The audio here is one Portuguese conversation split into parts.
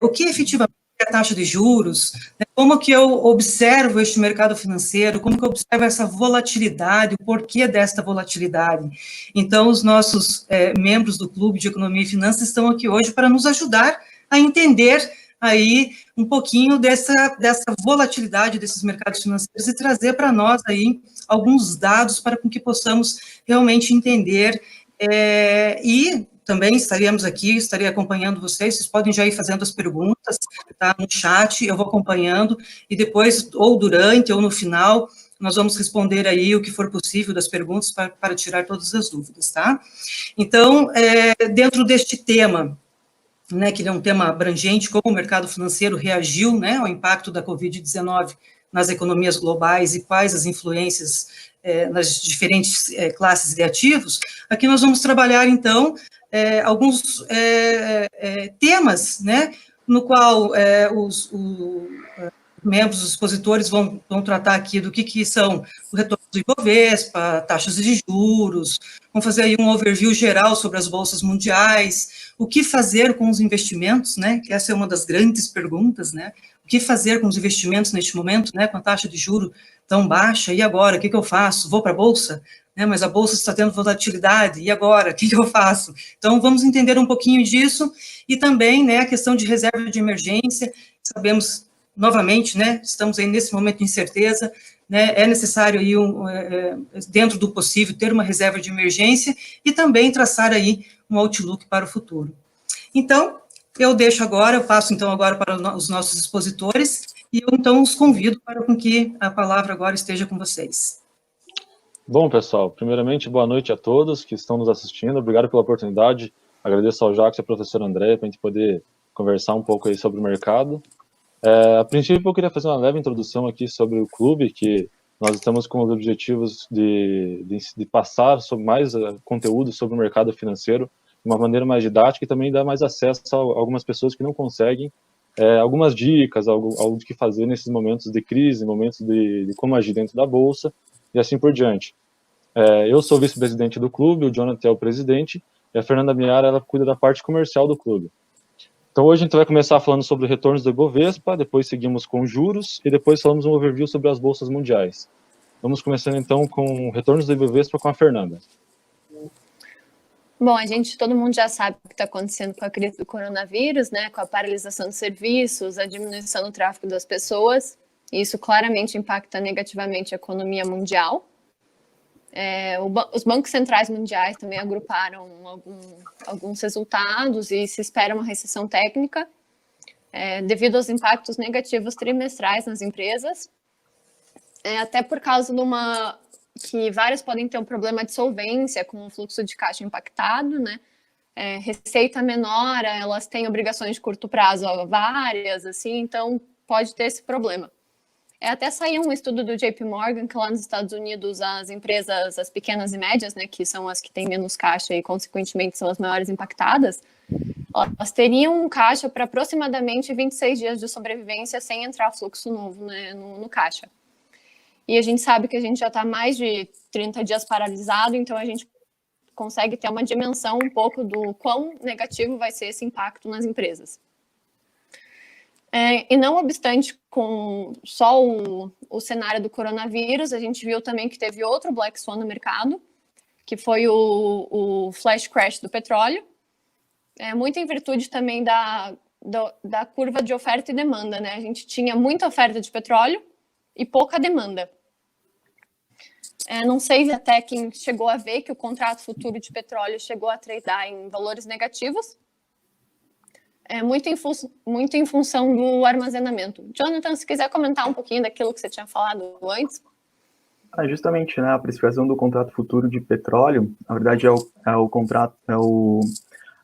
o que efetivamente é a taxa de juros, né, como que eu observo este mercado financeiro, como que eu observo essa volatilidade, o porquê desta volatilidade. Então, os nossos membros do Clube de Economia e Finanças estão aqui hoje para nos ajudar a entender aí um pouquinho dessa volatilidade desses mercados financeiros e trazer para nós aí alguns dados para que possamos realmente entender e também estarei acompanhando vocês podem já ir fazendo as perguntas, tá, no chat, eu vou acompanhando, e depois, ou durante, ou no final, nós vamos responder aí o que for possível das perguntas para tirar todas as dúvidas, tá? Então, dentro deste tema, né, que é um tema abrangente, como o mercado financeiro reagiu, né, ao impacto da Covid-19 nas economias globais e quais as influências nas diferentes classes de ativos, aqui nós vamos trabalhar, então, alguns temas, né, no qual os membros, os expositores vão tratar aqui do que são o retorno do Ibovespa, taxas de juros, vão fazer aí um overview geral sobre as bolsas mundiais, o que fazer com os investimentos, né, que essa é uma das grandes perguntas, né, o que fazer com os investimentos neste momento, né, com a taxa de juros tão baixa, e agora, o que eu faço? Vou para a Bolsa? Né, mas a Bolsa está tendo volatilidade, e agora, o que eu faço? Então, vamos entender um pouquinho disso, e também, né, a questão de reserva de emergência, sabemos, novamente, né, estamos aí nesse momento de incerteza, né, é necessário aí, dentro do possível, ter uma reserva de emergência, e também traçar aí um outlook para o futuro. Então, eu passo então agora para os nossos expositores, e eu então os convido para que a palavra agora esteja com vocês. Bom, pessoal, primeiramente, boa noite a todos que estão nos assistindo, obrigado pela oportunidade, agradeço ao Jacques e ao professor André para a gente poder conversar um pouco aí sobre o mercado. A princípio, eu queria fazer uma leve introdução aqui sobre o clube, que nós estamos com os objetivos de passar sobre mais conteúdo sobre o mercado financeiro de uma maneira mais didática e também dar mais acesso a algumas pessoas que não conseguem, algumas dicas, algo que fazer nesses momentos de crise, momentos de como agir dentro da bolsa e assim por diante. Eu sou vice-presidente do clube, o Jonathan é o presidente e a Fernanda Miara, ela cuida da parte comercial do clube. Então hoje a gente vai começar falando sobre retornos do Ibovespa, depois seguimos com juros e depois falamos um overview sobre as bolsas mundiais. Vamos começando então com retornos do Ibovespa com a Fernanda. Bom, todo mundo já sabe o que está acontecendo com a crise do coronavírus, né, com a paralisação de serviços, a diminuição do tráfego das pessoas. Isso claramente impacta negativamente a economia mundial. Os bancos centrais mundiais também agruparam alguns resultados e se espera uma recessão técnica devido aos impactos negativos trimestrais nas empresas, até por causa que várias podem ter um problema de solvência com o fluxo de caixa impactado, né? Receita menor, elas têm obrigações de curto prazo várias, assim, então pode ter esse problema. Até saiu um estudo do JP Morgan que lá nos Estados Unidos as empresas, as pequenas e médias, né, que são as que têm menos caixa e consequentemente são as maiores impactadas, elas teriam um caixa para aproximadamente 26 dias de sobrevivência sem entrar fluxo novo, né, no caixa. E a gente sabe que a gente já está mais de 30 dias paralisado, então a gente consegue ter uma dimensão um pouco do quão negativo vai ser esse impacto nas empresas. E não obstante com só o cenário do coronavírus, a gente viu também que teve outro Black Swan no mercado, que foi o flash crash do petróleo, muito em virtude também da curva de oferta e demanda, né? A gente tinha muita oferta de petróleo e pouca demanda. Não sei até quem chegou a ver que o contrato futuro de petróleo chegou a tradear em valores negativos, muito em função do armazenamento. Jonathan, se quiser comentar um pouquinho daquilo que você tinha falado antes. Justamente, né, a precificação do contrato futuro de petróleo, na verdade é o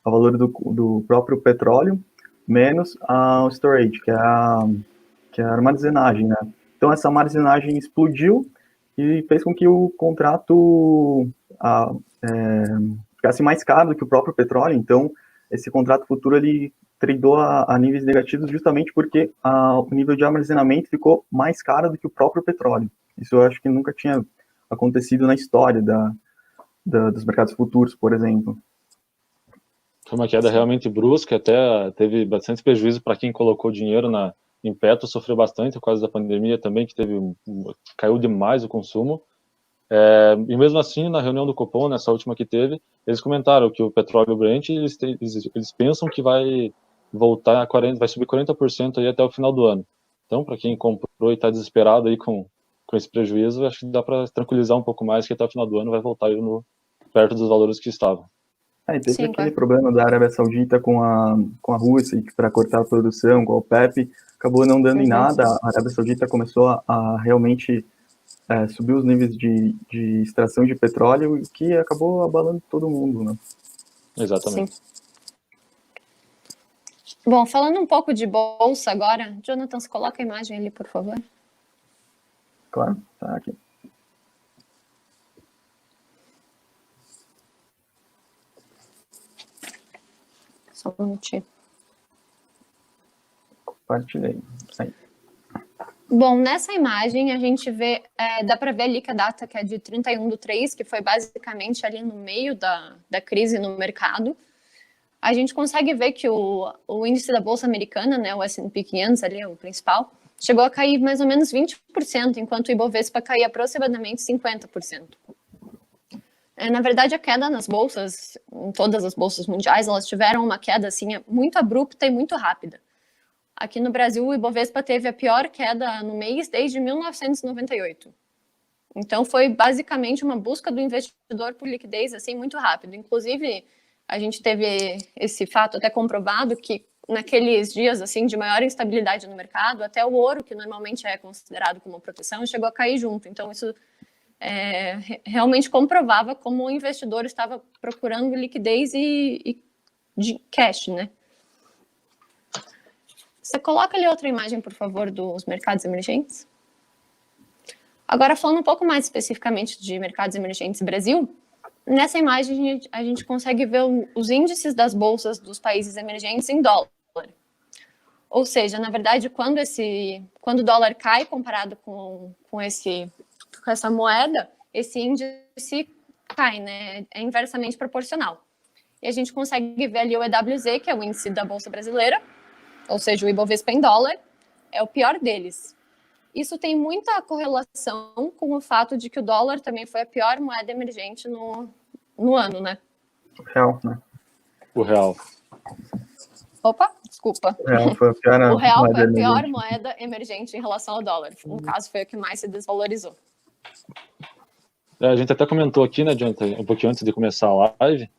valor do próprio petróleo menos o storage, que é a armazenagem, né? Então essa armazenagem explodiu e fez com que o contrato ficasse mais caro do que o próprio petróleo. Então esse contrato futuro ele tradeou a níveis negativos justamente porque o nível de armazenamento ficou mais caro do que o próprio petróleo. Isso eu acho que nunca tinha acontecido na história dos mercados futuros, por exemplo. Foi uma queda realmente brusca, até teve bastante prejuízo para quem colocou dinheiro em Petro, sofreu bastante por causa da pandemia também, que caiu demais o consumo. E mesmo assim, na reunião do Copom, nessa última que teve, eles comentaram que o petróleo Brent, eles pensam que vai voltar a 40%, vai subir 40% aí até o final do ano. Então, para quem comprou e está desesperado aí com esse prejuízo, acho que dá para tranquilizar um pouco mais que até o final do ano vai voltar aí perto dos valores que estavam. E teve aquele problema da Arábia Saudita com a Rússia, que para cortar a produção, com a OPEP, acabou não dando em nada. A Arábia Saudita começou a realmente subir os níveis de extração de petróleo, e que acabou abalando todo mundo, né? Exatamente. Sim. Bom, falando um pouco de bolsa agora, Jonathan, você coloca a imagem ali, por favor. Claro, tá aqui. Só um minutinho. Compartilhei. Aí. Bom, nessa imagem a gente vê, dá para ver ali que a data que é de 31/3, que foi basicamente ali no meio da crise no mercado. A gente consegue ver que o índice da Bolsa Americana, né, o S&P 500 ali, o principal, chegou a cair mais ou menos 20%, enquanto o Ibovespa caía aproximadamente 50%. Na verdade, a queda nas bolsas, em todas as bolsas mundiais, elas tiveram uma queda assim, muito abrupta e muito rápida. Aqui no Brasil, o Ibovespa teve a pior queda no mês desde 1998. Então, foi basicamente uma busca do investidor por liquidez assim, muito rápido. Inclusive, a gente teve esse fato até comprovado que naqueles dias assim de maior instabilidade no mercado, até o ouro, que normalmente é considerado como proteção, chegou a cair junto. Então, isso realmente comprovava como o investidor estava procurando liquidez e de cash, né? Você coloca ali outra imagem, por favor, dos mercados emergentes. Agora, falando um pouco mais especificamente de mercados emergentes Brasil, nessa imagem a gente consegue ver os índices das bolsas dos países emergentes em dólar. Ou seja, na verdade, quando o dólar cai comparado com essa moeda, esse índice cai, né? É inversamente proporcional. E a gente consegue ver ali o EWZ, que é o índice da Bolsa Brasileira, ou seja, o Ibovespa em dólar, é o pior deles. Isso tem muita correlação com o fato de que o dólar também foi a pior moeda emergente no ano, né? O real, né? O real. Opa, desculpa. O real foi a pior, o real foi a pior emergente. moeda emergente em relação ao dólar. No caso, foi a que mais se desvalorizou. A gente até comentou aqui, né, Jonathan, um pouquinho antes de começar a live,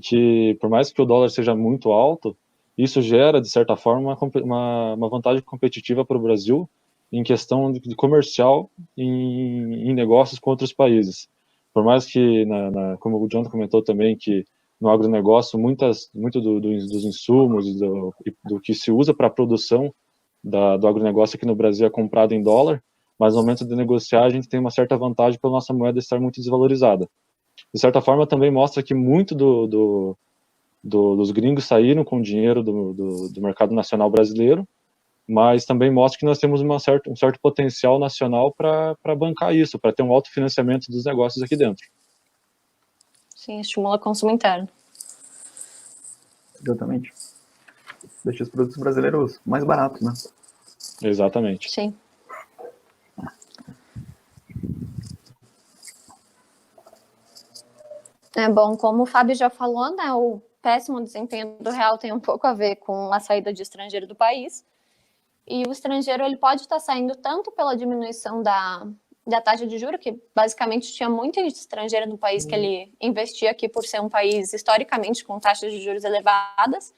que por mais que o dólar seja muito alto, isso gera, de certa forma, uma vantagem competitiva para o Brasil em questão de comercial em negócios com outros países. Por mais que, como o Jonathan comentou também, que no agronegócio, muito dos insumos e do que se usa para a produção do agronegócio aqui no Brasil é comprado em dólar, mas no momento de negociar a gente tem uma certa vantagem pela nossa moeda estar muito desvalorizada. De certa forma, também mostra que muito dos gringos saíram com dinheiro do mercado nacional brasileiro, mas também mostra que nós temos um certo potencial nacional para bancar isso, para ter um autofinanciamento dos negócios aqui dentro. Sim, estimula o consumo interno. Exatamente. Deixa os produtos brasileiros mais baratos, né? Exatamente. Sim. Bom, como o Fábio já falou, né, o péssimo desempenho do real tem um pouco a ver com a saída de estrangeiro do país. E o estrangeiro ele pode estar saindo tanto pela diminuição da taxa de juros, que basicamente tinha muito estrangeiro no país que ele investia aqui por ser um país historicamente com taxas de juros elevadas.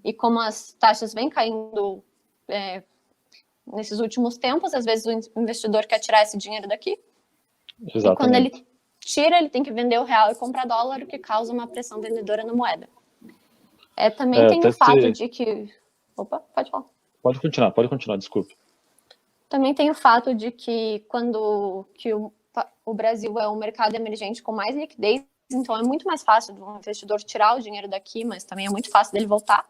E como as taxas vêm caindo nesses últimos tempos, às vezes o investidor quer tirar esse dinheiro daqui. Exatamente. E quando ele tira, ele tem que vender o real e comprar dólar, o que causa uma pressão vendedora na moeda. Também tem o fato de que... Opa, pode falar. Pode continuar, desculpe. Também tem o fato de que o Brasil é um mercado emergente com mais liquidez, então é muito mais fácil do investidor tirar o dinheiro daqui, mas também é muito fácil dele voltar.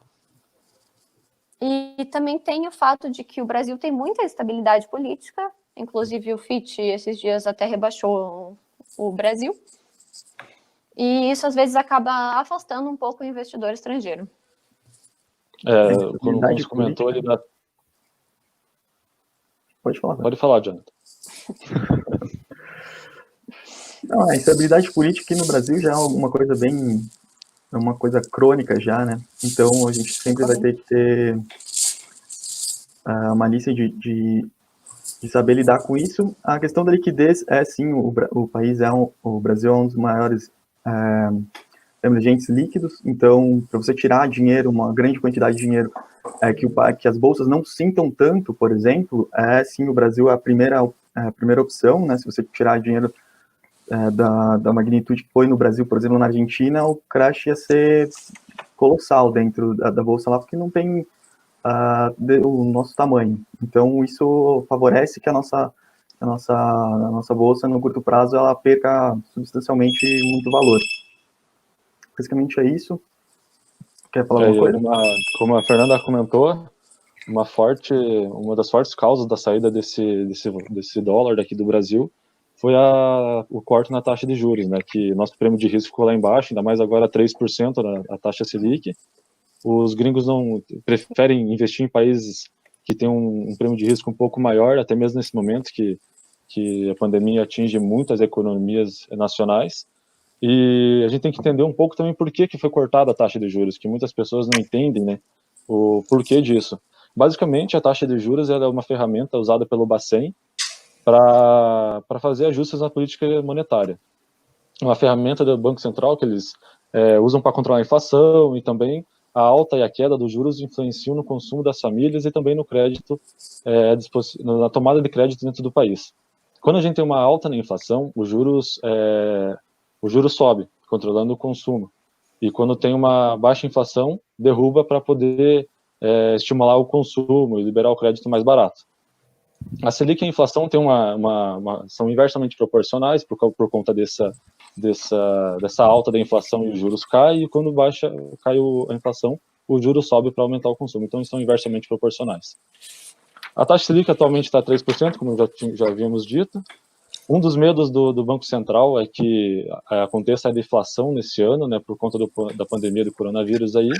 E também tem o fato de que o Brasil tem muita estabilidade política, inclusive o Fitch esses dias até rebaixou o Brasil. E isso, às vezes, acaba afastando um pouco o investidor estrangeiro. Quando você comentou ali da... Pode falar. Pode falar, Jonathan. Não, a instabilidade política aqui no Brasil já é uma coisa é uma coisa crônica já, né? Então a gente sempre vai ter que ter uma malícia de saber lidar com isso. A questão da liquidez é sim, o país o Brasil é um dos maiores emergentes líquidos, então para você tirar dinheiro, uma grande quantidade de dinheiro, que as bolsas não sintam tanto, por exemplo, sim, o Brasil é a primeira opção, né? Se você tirar dinheiro da magnitude que foi no Brasil, por exemplo, na Argentina, o crash ia ser colossal dentro da bolsa lá, porque não tem o nosso tamanho. Então, isso favorece que a nossa bolsa, no curto prazo, ela perca substancialmente muito valor. Basicamente é isso. Quer falar alguma coisa? Como a Fernanda comentou, uma das fortes causas da saída desse dólar daqui do Brasil foi o corte na taxa de juros, né, que nosso prêmio de risco ficou lá embaixo, ainda mais agora 3% a taxa Selic. Os gringos não preferem investir em países que têm um prêmio de risco um pouco maior, até mesmo nesse momento que a pandemia atinge muitas economias nacionais. E a gente tem que entender um pouco também por que foi cortada a taxa de juros, que muitas pessoas não entendem, né, o porquê disso. Basicamente, a taxa de juros é uma ferramenta usada pelo Bacen para fazer ajustes na política monetária. Uma ferramenta do Banco Central que eles usam para controlar a inflação, e também a alta e a queda dos juros influenciam no consumo das famílias e também no crédito, na tomada de crédito dentro do país. Quando a gente tem uma alta na inflação, o juros sobe, controlando o consumo. E quando tem uma baixa inflação, derruba para poder estimular o consumo e liberar o crédito mais barato. A Selic e a inflação são inversamente proporcionais por conta dessa alta da inflação, e os juros caem, e quando cai a inflação, o juro sobe para aumentar o consumo. Então, eles são inversamente proporcionais. A taxa Selic atualmente está 3%, como já havíamos dito. Um dos medos do Banco Central é que aconteça a deflação nesse ano, né, por conta da pandemia do coronavírus aí,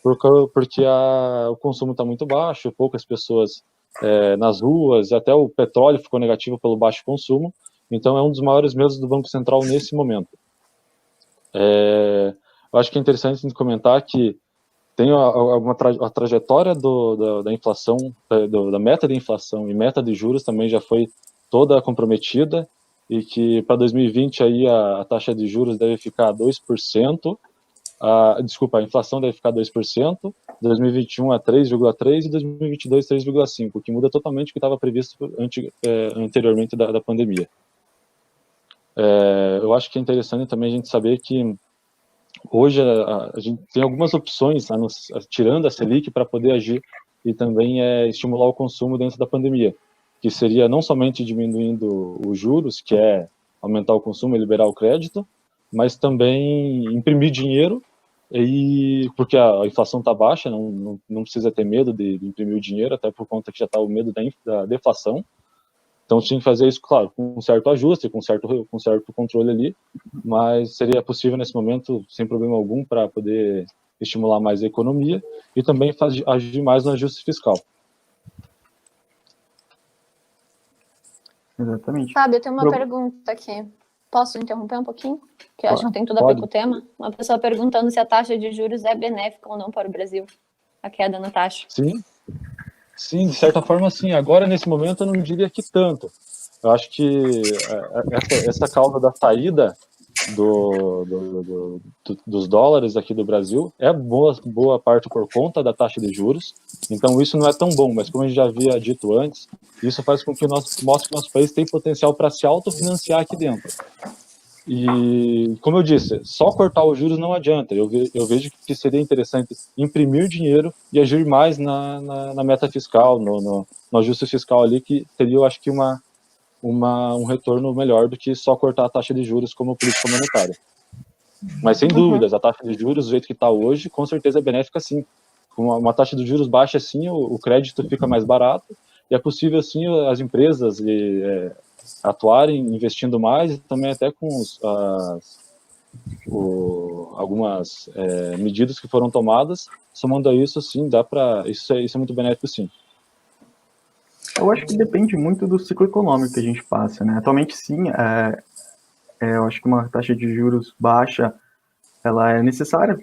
porque o consumo está muito baixo, poucas pessoas nas ruas, até o petróleo ficou negativo pelo baixo consumo. Então é um dos maiores medos do Banco Central nesse momento. Eu acho que é interessante a gente comentar que tem a trajetória da inflação, da meta de inflação e meta de juros também já foi toda comprometida, e que para 2020 aí a taxa de juros deve ficar 2%, a inflação deve ficar 2%, 2021 a 3,3% e 2022 3,5%, o que muda totalmente o que estava previsto anteriormente da pandemia. Eu acho que é interessante também a gente saber que hoje a gente tem algumas opções, tirando a Selic, para poder agir e também estimular o consumo dentro da pandemia, que seria não somente diminuindo os juros, que é aumentar o consumo e liberar o crédito, mas também imprimir dinheiro, porque a inflação está baixa, não precisa ter medo de imprimir o dinheiro, até por conta que já está o medo da deflação. Então tinha que fazer isso, claro, com um certo ajuste, com certo controle ali, mas seria possível nesse momento, sem problema algum, para poder estimular mais a economia e também agir mais no ajuste fiscal. Exatamente. Fábio, eu tenho uma pergunta aqui. Posso interromper um pouquinho? Que eu acho que tem tudo a ver com o tema. Uma pessoa perguntando se a taxa de juros é benéfica ou não para o Brasil, a queda na taxa. Sim, de certa forma, sim. Agora, nesse momento, eu não diria que tanto. Eu acho que essa causa da saída dos dólares aqui do Brasil é boa parte por conta da taxa de juros. Então, isso não é tão bom, mas como a gente já havia dito antes, isso faz com que mostre que nosso país tem potencial para se autofinanciar aqui dentro. E, como eu disse, só cortar os juros não adianta. Eu vejo que seria interessante imprimir dinheiro e agir mais na meta fiscal, no ajuste fiscal ali, que teria, eu acho que, um retorno melhor do que só cortar a taxa de juros como política monetária. Mas, sem dúvidas, a taxa de juros, do jeito que está hoje, com certeza é benéfica, sim. Com uma taxa de juros baixa, assim, o crédito fica mais barato, e é possível, assim, as empresas atuarem investindo mais, e também até com algumas medidas que foram tomadas. Somando a isso, sim, isso é muito benéfico, sim. Eu acho que depende muito do ciclo econômico que a gente passa, né? Atualmente, sim, eu acho que uma taxa de juros baixa, ela é necessária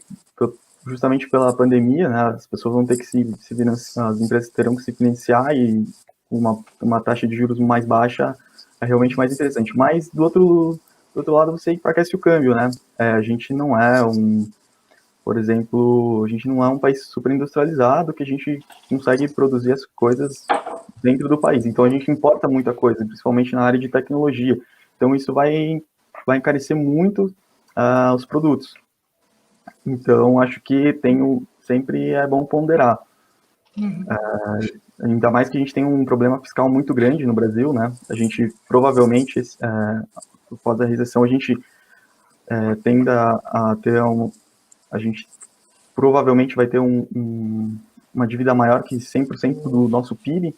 justamente pela pandemia, né? As pessoas vão ter que se financiar, as empresas terão que se financiar e uma taxa de juros mais baixa é realmente mais interessante. Mas, do outro lado, você enfraquece o câmbio, né? A gente não é por exemplo, a gente não é um país super industrializado que a gente consegue produzir as coisas dentro do país. Então, a gente importa muita coisa, principalmente na área de tecnologia. Então, isso vai encarecer muito os produtos. Então, acho que sempre é bom ponderar. Ainda mais que a gente tem um problema fiscal muito grande no Brasil, né? A gente provavelmente, após a recessão, a gente tende a ter a gente provavelmente vai ter uma dívida maior que 100% do nosso PIB.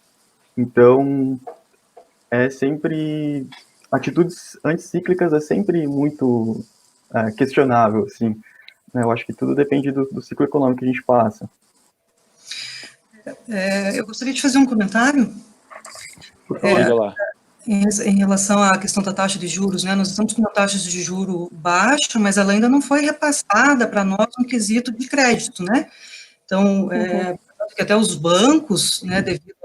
Então, atitudes anticíclicas é sempre muito questionável, assim. Eu acho que tudo depende do ciclo econômico que a gente passa. Eu gostaria de fazer um comentário. Diga lá. Em relação à questão da taxa de juros, né? Nós estamos com uma taxa de juro baixa, mas ela ainda não foi repassada para nós no quesito de crédito, né? Então, que até os bancos, né, devido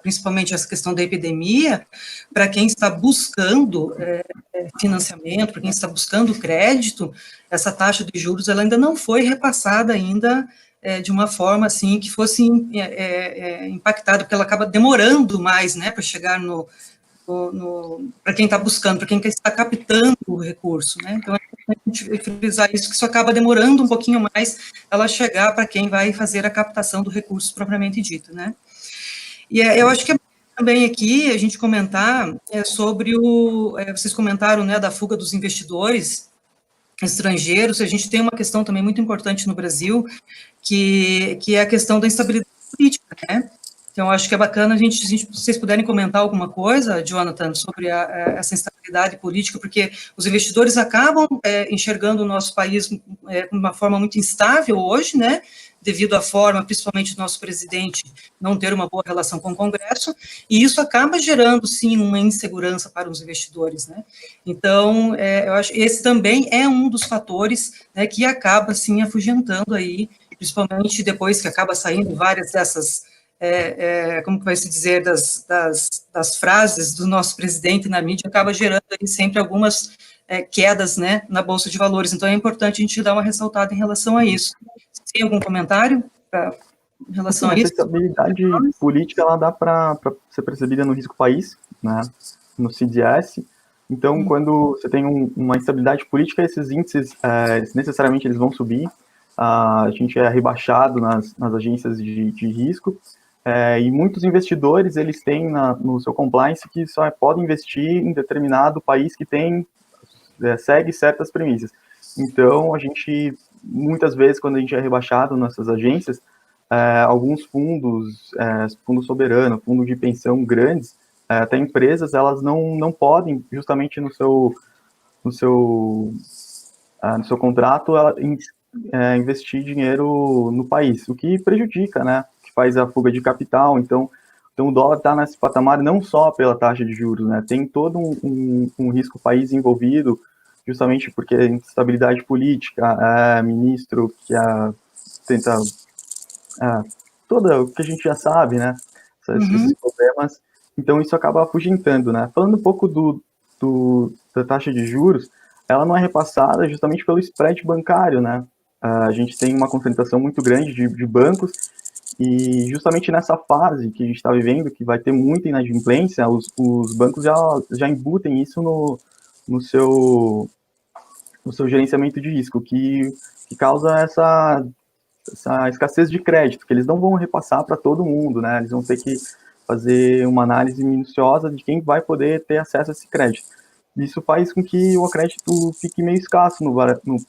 principalmente a essa questão da epidemia, para quem está buscando financiamento, para quem está buscando crédito, essa taxa de juros ela ainda não foi repassada ainda de uma forma assim que fosse impactada, porque ela acaba demorando mais, né, para chegar para quem está buscando, para quem está captando o recurso, né? Então, a gente frisar isso, que isso acaba demorando um pouquinho mais ela chegar para quem vai fazer a captação do recurso propriamente dito, né? E eu acho que é também aqui a gente comentar sobre vocês comentaram, né, da fuga dos investidores estrangeiros. A gente tem uma questão também muito importante no Brasil, que é a questão da instabilidade política, né? Então, acho que é bacana se vocês puderem comentar alguma coisa, Jonathan, sobre essa instabilidade política, porque os investidores acabam enxergando o nosso país de uma forma muito instável hoje, né, devido à forma, principalmente do nosso presidente, não ter uma boa relação com o Congresso, e isso acaba gerando, sim, uma insegurança para os investidores, né. Então, eu acho que esse também é um dos fatores, né, que acaba, sim, afugentando aí, principalmente depois que acaba saindo várias dessas como que vai se dizer, das frases do nosso presidente na mídia, acaba gerando aí sempre algumas quedas, né, na Bolsa de Valores. Então, é importante a gente dar uma ressaltada em relação a isso. Tem algum comentário em relação a isso? Essa estabilidade política, ela dá para ser percebida no risco país, né, no CDS. Então, quando você tem uma instabilidade política, esses índices, necessariamente, eles vão subir. A gente é rebaixado nas agências de risco. E muitos investidores, eles têm no seu compliance que só podem investir em determinado país que segue certas premissas. Então, a gente, muitas vezes, quando a gente é rebaixado nessas agências, alguns fundo soberano, fundo de pensão grandes, até empresas, elas não podem, justamente no seu contrato, investir dinheiro no país, o que prejudica, né? Faz a fuga de capital. Então o dólar está nesse patamar não só pela taxa de juros, né? Tem todo um risco país envolvido, justamente porque instabilidade política, ministro que tenta toda o que a gente já sabe, né? Esses problemas. Então isso acaba afugentando, né? Falando um pouco da taxa de juros, ela não é repassada justamente pelo spread bancário, né? A gente tem uma concentração muito grande de bancos. E justamente nessa fase que a gente está vivendo, que vai ter muita inadimplência, os bancos já embutem isso no seu gerenciamento de risco, que causa essa escassez de crédito, que eles não vão repassar para todo mundo, né? Eles vão ter que fazer uma análise minuciosa de quem vai poder ter acesso a esse crédito. Isso faz com que o crédito fique meio escasso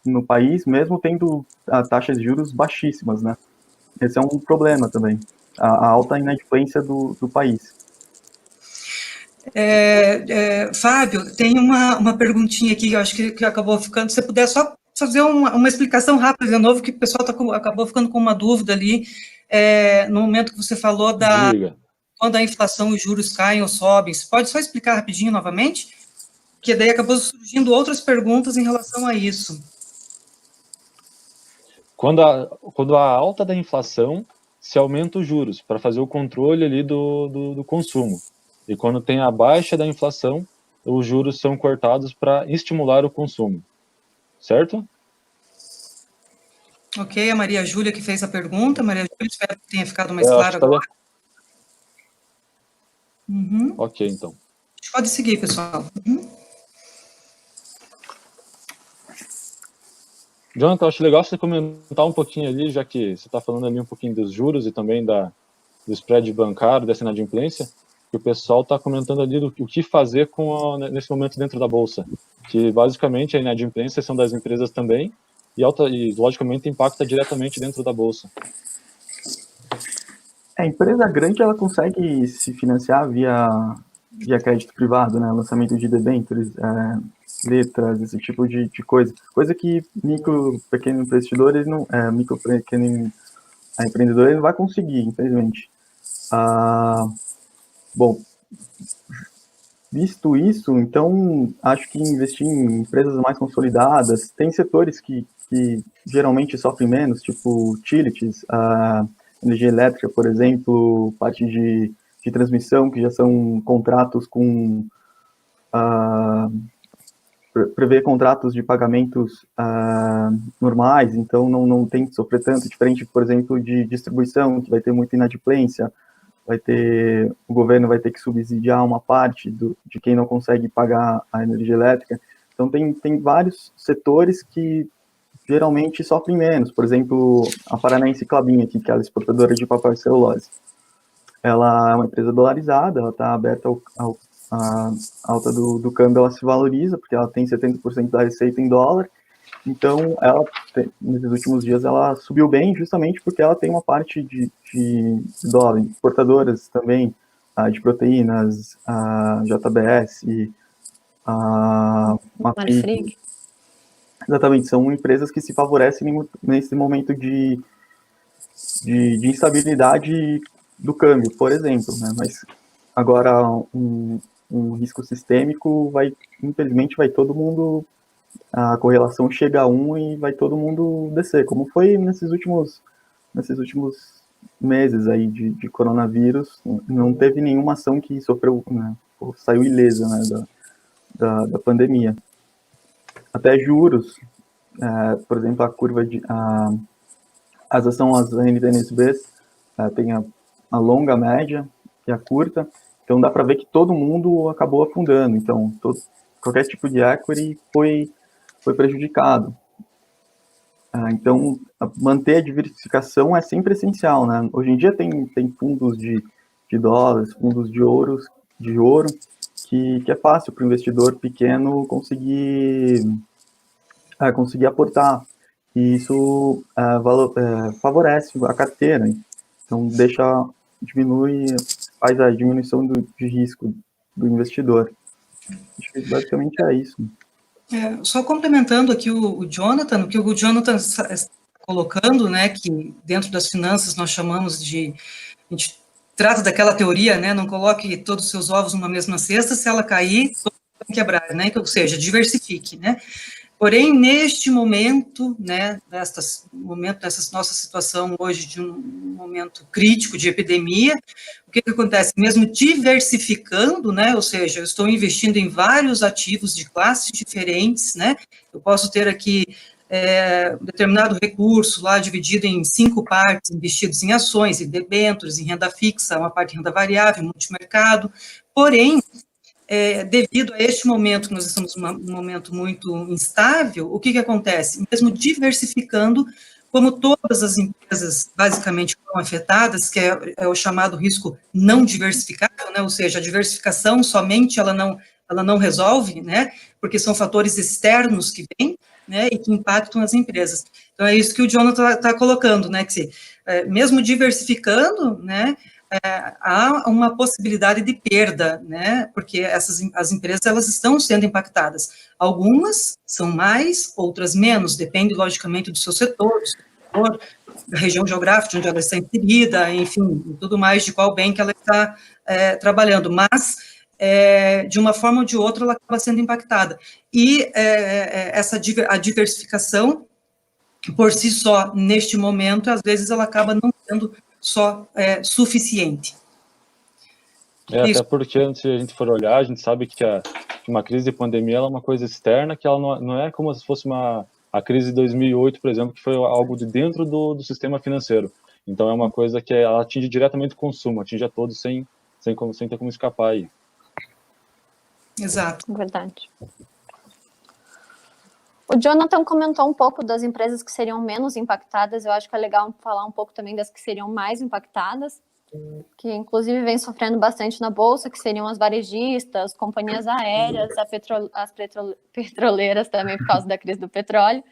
no país, mesmo tendo taxas de juros baixíssimas, né? Esse é um problema também, a alta inadimplência do país. Fábio, tem uma perguntinha aqui, eu acho que acabou ficando, se você puder só fazer uma explicação rápida de novo, que o pessoal acabou ficando com uma dúvida ali, no momento que você falou quando a inflação e os juros caem ou sobem. Você pode só explicar rapidinho novamente? Porque daí acabou surgindo outras perguntas em relação a isso. Quando a alta da inflação, se aumenta os juros, para fazer o controle ali do consumo. E quando tem a baixa da inflação, os juros são cortados para estimular o consumo. Certo? Ok, a Maria Júlia que fez a pergunta. Maria Júlia, espero que tenha ficado mais claro agora. Uhum. Ok, então. Pode seguir, pessoal. Uhum. Jonathan, acho legal você comentar um pouquinho ali, já que você está falando ali um pouquinho dos juros e também do spread bancário, dessa inadimplência, que o pessoal está comentando ali o que fazer nesse momento dentro da Bolsa, que basicamente a inadimplência são das empresas também, e logicamente impacta diretamente dentro da Bolsa. A empresa grande, ela consegue se financiar via crédito privado, né, lançamento de debêntures, letras, esse tipo de coisa que pequenos investidores empreendedores não vai conseguir, infelizmente. Bom, visto isso, então, acho que investir em empresas mais consolidadas, tem setores que geralmente sofrem menos, tipo utilities, energia elétrica, por exemplo, parte de transmissão, que já são contratos com... prevê contratos de pagamentos normais, então não tem que sofrer tanto, diferente, por exemplo, de distribuição, que vai ter muita inadimplência, o governo vai ter que subsidiar uma parte de quem não consegue pagar a energia elétrica. Então, tem vários setores que geralmente sofrem menos. Por exemplo, a Paranaense Klabin aqui, que é a exportadora de papel e celulose. Ela é uma empresa dolarizada, ela está aberta a alta do câmbio, ela se valoriza, porque ela tem 70% da receita em dólar. Então, nesses últimos dias, ela subiu bem, justamente porque ela tem uma parte de dólar, exportadoras também, de proteínas, a JBS, Marfrig. Exatamente, são empresas que se favorecem nesse momento de instabilidade do câmbio, por exemplo, né? Mas agora um risco sistêmico infelizmente vai todo mundo, a correlação chega a 1 e vai todo mundo descer, como foi nesses últimos meses aí de coronavírus. Não teve nenhuma ação que sofreu, né, saiu ilesa, né, da pandemia. Até juros, por exemplo, a curva as NTNSBs, tem a longa, a média e a curta, então dá para ver que todo mundo acabou afundando, então qualquer tipo de equity foi prejudicado. Então, manter a diversificação é sempre essencial, né? Hoje em dia tem fundos de dólares, fundos de ouro, que é fácil para o investidor pequeno conseguir aportar, e isso favorece a carteira, então faz a diminuição de risco do investidor. Acho que basicamente é isso. Só complementando aqui o Jonathan, o que o Jonathan está colocando, né, que dentro das finanças nós chamamos a gente trata daquela teoria, né, não coloque todos os seus ovos numa mesma cesta, se ela cair, todos vão quebrar, né, ou seja, diversifique, né. Porém, neste momento, né, dessa nossa situação hoje de um momento crítico de epidemia, o que acontece? Mesmo diversificando, né, ou seja, eu estou investindo em vários ativos de classes diferentes, né, eu posso ter aqui um determinado recurso lá dividido em 5 partes, investidos em ações, em debêntures, em renda fixa, uma parte em renda variável, em multimercado, porém, devido a este momento, que nós estamos num momento muito instável, o que acontece? Mesmo diversificando, como todas as empresas basicamente foram afetadas, que é o chamado risco não diversificável, né? Ou seja, a diversificação somente ela não resolve, né? Porque são fatores externos que vêm, né? E que impactam as empresas. Então é isso que o Jonathan está colocando, né? Que mesmo diversificando, né? há uma possibilidade de perda, né? Porque as empresas elas estão sendo impactadas. Algumas são mais, outras menos, depende, logicamente, do seu setor, da região geográfica onde ela está inserida, enfim, tudo mais, de qual bem que ela está trabalhando, mas, de uma forma ou de outra, ela acaba sendo impactada. E a diversificação, por si só, neste momento, às vezes ela acaba não sendo só suficiente. Até porque, se a gente for olhar, a gente sabe que uma crise de pandemia ela é uma coisa externa, que ela não é como se fosse a crise de 2008, por exemplo, que foi algo de dentro do sistema financeiro. Então, é uma coisa que ela atinge diretamente o consumo, atinge a todos sem ter como escapar aí. Exato. Verdade. O Jonathan comentou um pouco das empresas que seriam menos impactadas. Eu acho que é legal falar um pouco também das que seriam mais impactadas, que inclusive vem sofrendo bastante na Bolsa, que seriam as varejistas, companhias aéreas, as petroleiras também, por causa da crise do petróleo.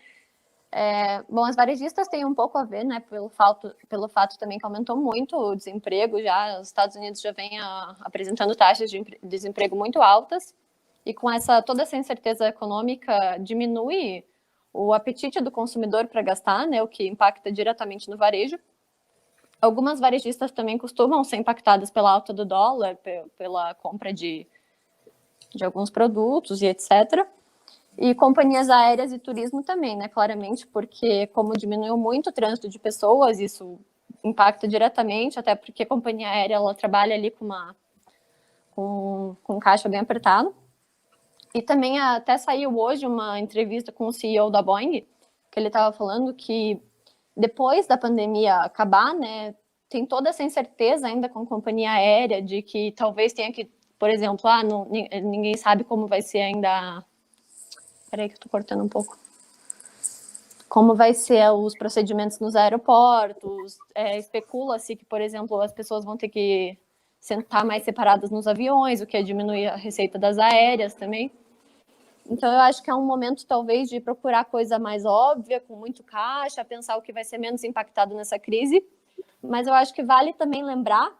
Bom, as varejistas têm um pouco a ver, né, pelo fato também que aumentou muito o desemprego já. Os Estados Unidos já vem apresentando taxas de desemprego muito altas, e com toda essa incerteza econômica diminui o apetite do consumidor para gastar, né, o que impacta diretamente no varejo. Algumas varejistas também costumam ser impactadas pela alta do dólar, pela compra de alguns produtos e etc. E companhias aéreas e turismo também, né, claramente, porque como diminuiu muito o trânsito de pessoas, isso impacta diretamente, até porque a companhia aérea ela trabalha ali com um caixa bem apertado. E também até saiu hoje uma entrevista com o CEO da Boeing, que ele estava falando que depois da pandemia acabar, né, tem toda essa incerteza ainda com a companhia aérea de que talvez tenha que, por exemplo, ninguém sabe como vai ser ainda... Peraí que eu tô cortando um pouco. Como vai ser os procedimentos nos aeroportos, especula-se que, por exemplo, as pessoas vão ter que sentar mais separadas nos aviões, o que é diminuir a receita das aéreas também. Então, eu acho que é um momento, talvez, de procurar coisa mais óbvia, com muito caixa, pensar o que vai ser menos impactado nessa crise. Mas eu acho que vale também lembrar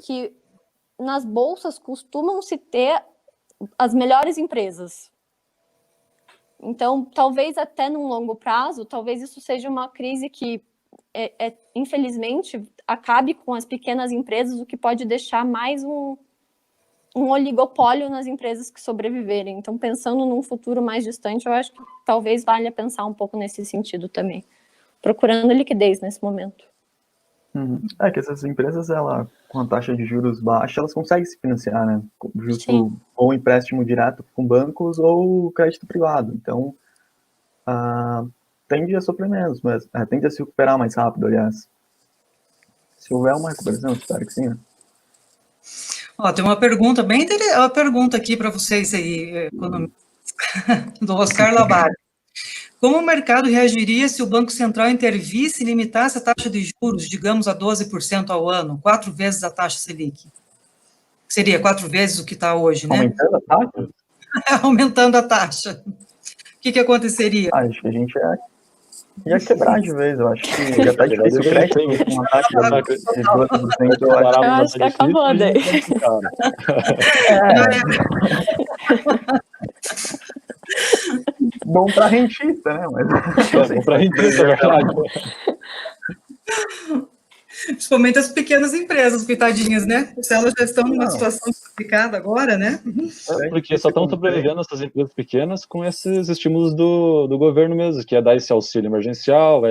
que nas bolsas costumam-se ter as melhores empresas. Então, talvez até num longo prazo, talvez isso seja uma crise que, infelizmente, acabe com as pequenas empresas, o que pode deixar mais um oligopólio nas empresas que sobreviverem. Então, pensando num futuro mais distante, eu acho que talvez valha pensar um pouco nesse sentido também, procurando liquidez nesse momento. Que essas empresas, com a taxa de juros baixa, elas conseguem se financiar, né? Justo ou empréstimo direto com bancos ou crédito privado. Então, tende a sofrer menos, mas tende a se recuperar mais rápido, aliás. Se houver uma recuperação, espero que sim, né? Tem uma pergunta uma pergunta aqui para vocês aí, economistas, do Oscar Labari. Como o mercado reagiria se o Banco Central intervisse e limitasse a taxa de juros, digamos, a 12% ao ano, 4 vezes a taxa Selic? Seria 4 vezes o que está hoje, né? Aumentando a taxa? Aumentando a taxa. O que aconteceria? Acho que a gente ia quebrar de vez, eu acho que já está difícil o crédito com uma taxa de 12%. Eu acho que acabou daí. Bom para rentista, né? Mas... bom para rentista, é verdade. Principalmente as pequenas empresas, coitadinhas, né? Se elas já estão numa situação complicada agora, né? Porque só estão sobrevivendo essas empresas pequenas com esses estímulos do governo mesmo, que é dar esse auxílio emergencial,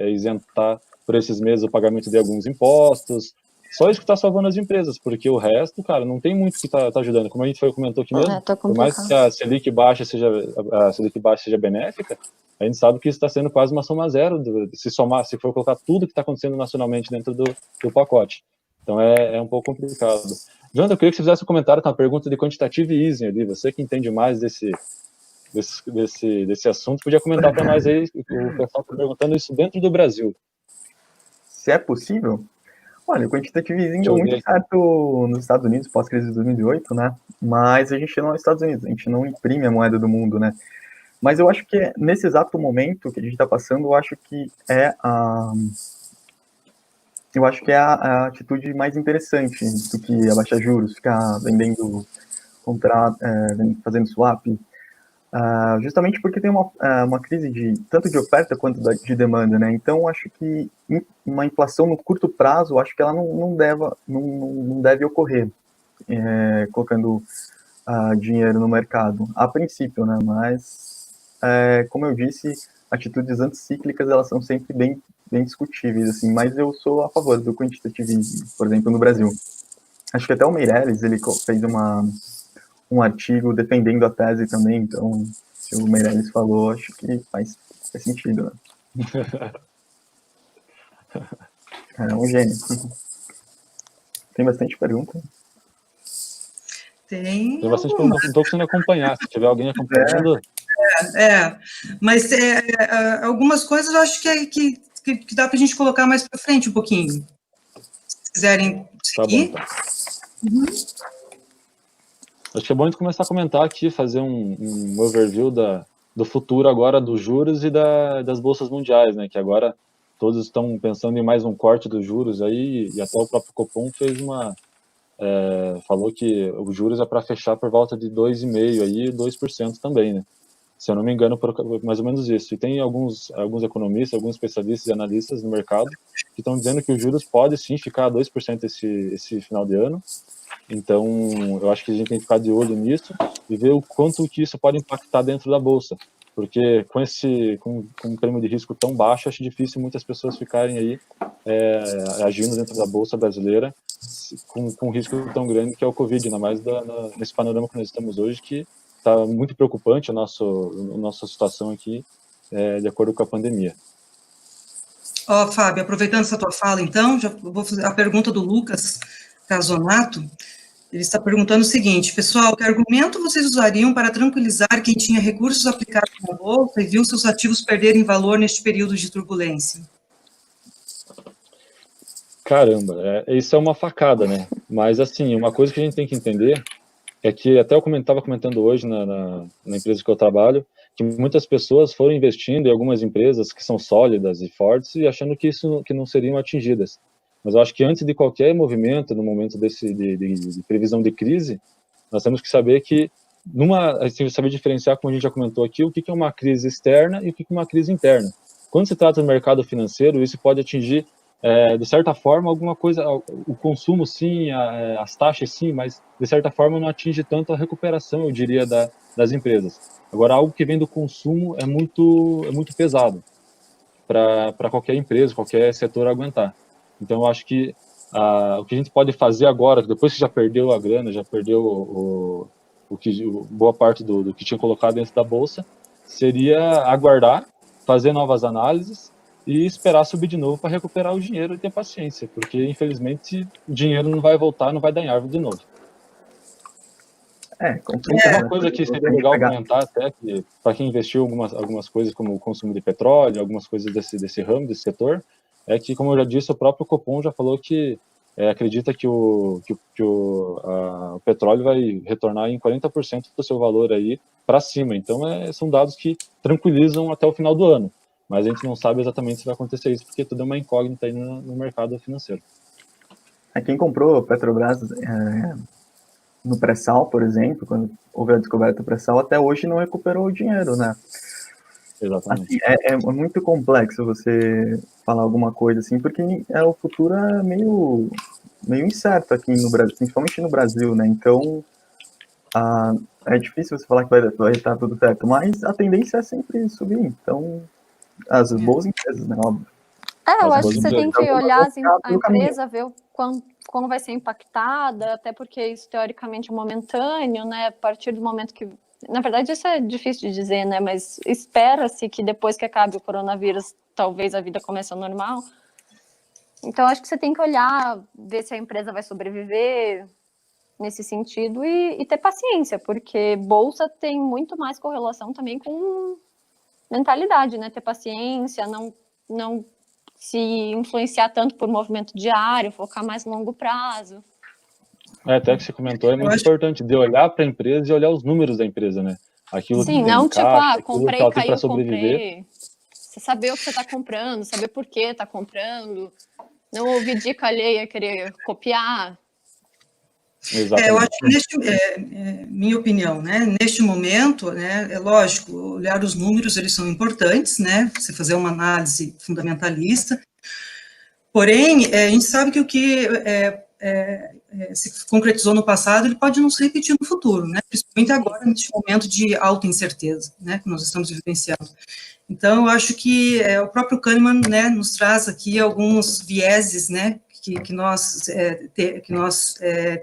isentar por esses meses o pagamento de alguns impostos. Só isso que está salvando as empresas, porque o resto, cara, não tem muito que tá ajudando. Como a gente comentou aqui mesmo, por mais que a Selic baixa seja benéfica, a gente sabe que isso está sendo quase uma soma zero, se for colocar tudo que está acontecendo nacionalmente dentro do pacote. Então é um pouco complicado. Jonathan, eu queria que você fizesse um comentário com a pergunta de quantitative easing ali, você que entende mais desse assunto, podia comentar para nós aí, o pessoal está perguntando isso dentro do Brasil. Se é possível? Olha, o quantitative easing deu muito certo nos Estados Unidos, pós-crise de 2008, né? Mas a gente não é nos Estados Unidos, a gente não imprime a moeda do mundo, né? Mas eu acho que nesse exato momento que a gente está passando, eu acho que eu acho que é a atitude mais interessante do que abaixar juros, ficar vendendo contrato, fazendo swap, justamente porque tem uma crise tanto de oferta quanto de demanda, né? Então, acho que uma inflação no curto prazo, acho que ela não deve ocorrer, colocando dinheiro no mercado, a princípio, né? Mas, como eu disse, atitudes anticíclicas, elas são sempre bem discutíveis, assim, mas eu sou a favor do quantitativismo, por exemplo, no Brasil. Acho que até o Meirelles, ele fez um artigo defendendo a tese também, então, se o Meirelles falou, acho que faz sentido, né? É um gênio. Tem bastante pergunta. Tem bastante pergunta, não estou conseguindo acompanhar. Se tiver alguém acompanhando... Mas algumas coisas eu acho que dá para a gente colocar mais para frente um pouquinho. Se quiserem seguir. Tá bom, tá. Acho que é bom a gente começar a comentar aqui, fazer um overview do futuro agora dos juros e das bolsas mundiais, né? Que agora todos estão pensando em mais um corte dos juros aí, e até o próprio Copom fez falou que os juros é para fechar por volta de 2,5% aí, 2% também, né? Se eu não me engano, mais ou menos isso. E tem alguns economistas, alguns especialistas e analistas no mercado que estão dizendo que os juros podem sim ficar a 2% esse final de ano. Então, eu acho que a gente tem que ficar de olho nisso e ver o quanto que isso pode impactar dentro da bolsa. Porque com um prêmio de risco tão baixo, acho difícil muitas pessoas ficarem aí agindo dentro da bolsa brasileira com um risco tão grande que é o Covid, ainda mais nesse panorama que nós estamos hoje, que está muito preocupante a nossa situação aqui, de acordo com a pandemia. Fábio, aproveitando essa tua fala, então, já vou fazer a pergunta do Lucas Casonato. Ele está perguntando o seguinte: pessoal, que argumento vocês usariam para tranquilizar quem tinha recursos aplicados na bolsa e viu seus ativos perderem valor neste período de turbulência? Caramba, isso é uma facada, né? Mas, assim, uma coisa que a gente tem que entender é que, até eu estava comentando hoje na empresa que eu trabalho, que muitas pessoas foram investindo em algumas empresas que são sólidas e fortes e achando que não seriam atingidas. Mas eu acho que antes de qualquer movimento, no momento de previsão de crise, nós temos que saber que, a gente saber diferenciar, como a gente já comentou aqui, o que é uma crise externa e o que é uma crise interna. Quando se trata do mercado financeiro, isso pode atingir, de certa forma, alguma coisa, o consumo sim, as taxas sim, mas de certa forma não atinge tanto a recuperação, eu diria, das empresas. Agora, algo que vem do consumo é muito pesado para qualquer empresa, qualquer setor aguentar. Então, eu acho que o que a gente pode fazer agora, depois que já perdeu a grana, já perdeu boa parte do que tinha colocado dentro da bolsa, seria aguardar, fazer novas análises e esperar subir de novo para recuperar o dinheiro e ter paciência, porque, infelizmente, o dinheiro não vai voltar, não vai dar em árvore de novo. Uma coisa que seria legal comentar até, que para quem investiu algumas coisas como o consumo de petróleo, algumas coisas desse ramo, desse setor, é que, como eu já disse, o próprio Copom já falou que acredita que o petróleo vai retornar em 40% do seu valor aí para cima. Então, são dados que tranquilizam até o final do ano. Mas a gente não sabe exatamente se vai acontecer isso, porque tudo é uma incógnita aí no mercado financeiro. Quem comprou Petrobras no pré-sal, por exemplo, quando houve a descoberta do pré-sal, até hoje não recuperou o dinheiro, né? Exatamente. Assim, é muito complexo você falar alguma coisa assim, porque o futuro é meio incerto aqui no Brasil, principalmente no Brasil, né? Então, é difícil você falar que vai estar tudo certo, mas a tendência é sempre subir. Então, as boas empresas, né? Óbvio. Eu acho que você tem que olhar a empresa, ver como vai ser impactada, até porque isso teoricamente é momentâneo, né? A partir do momento que... Na verdade, isso é difícil de dizer, né? Mas espera-se que depois que acabe o coronavírus, talvez a vida comece a normal. Então, acho que você tem que olhar, ver se a empresa vai sobreviver nesse sentido e ter paciência, porque bolsa tem muito mais correlação também com mentalidade, né? Ter paciência, não se influenciar tanto por movimento diário, focar mais no longo prazo. Até que você comentou, é muito importante de olhar para a empresa e olhar os números da empresa, né? Aquilo Sim, que tem não em caixa, comprei, que ela tem caiu, para sobreviver. comprei. Você saber o que você está comprando, saber por que está comprando. Não ouvir dica alheia, querer copiar. Exatamente. Eu acho que minha opinião, né, neste momento, né, é lógico, olhar os números, eles são importantes, né, você fazer uma análise fundamentalista, porém, a gente sabe que o que se concretizou no passado, ele pode não se repetir no futuro, né, principalmente agora, neste momento de alta incerteza, né, que nós estamos vivenciando. Então, eu acho que o próprio Kahneman, né, nos traz aqui alguns vieses, né, que nós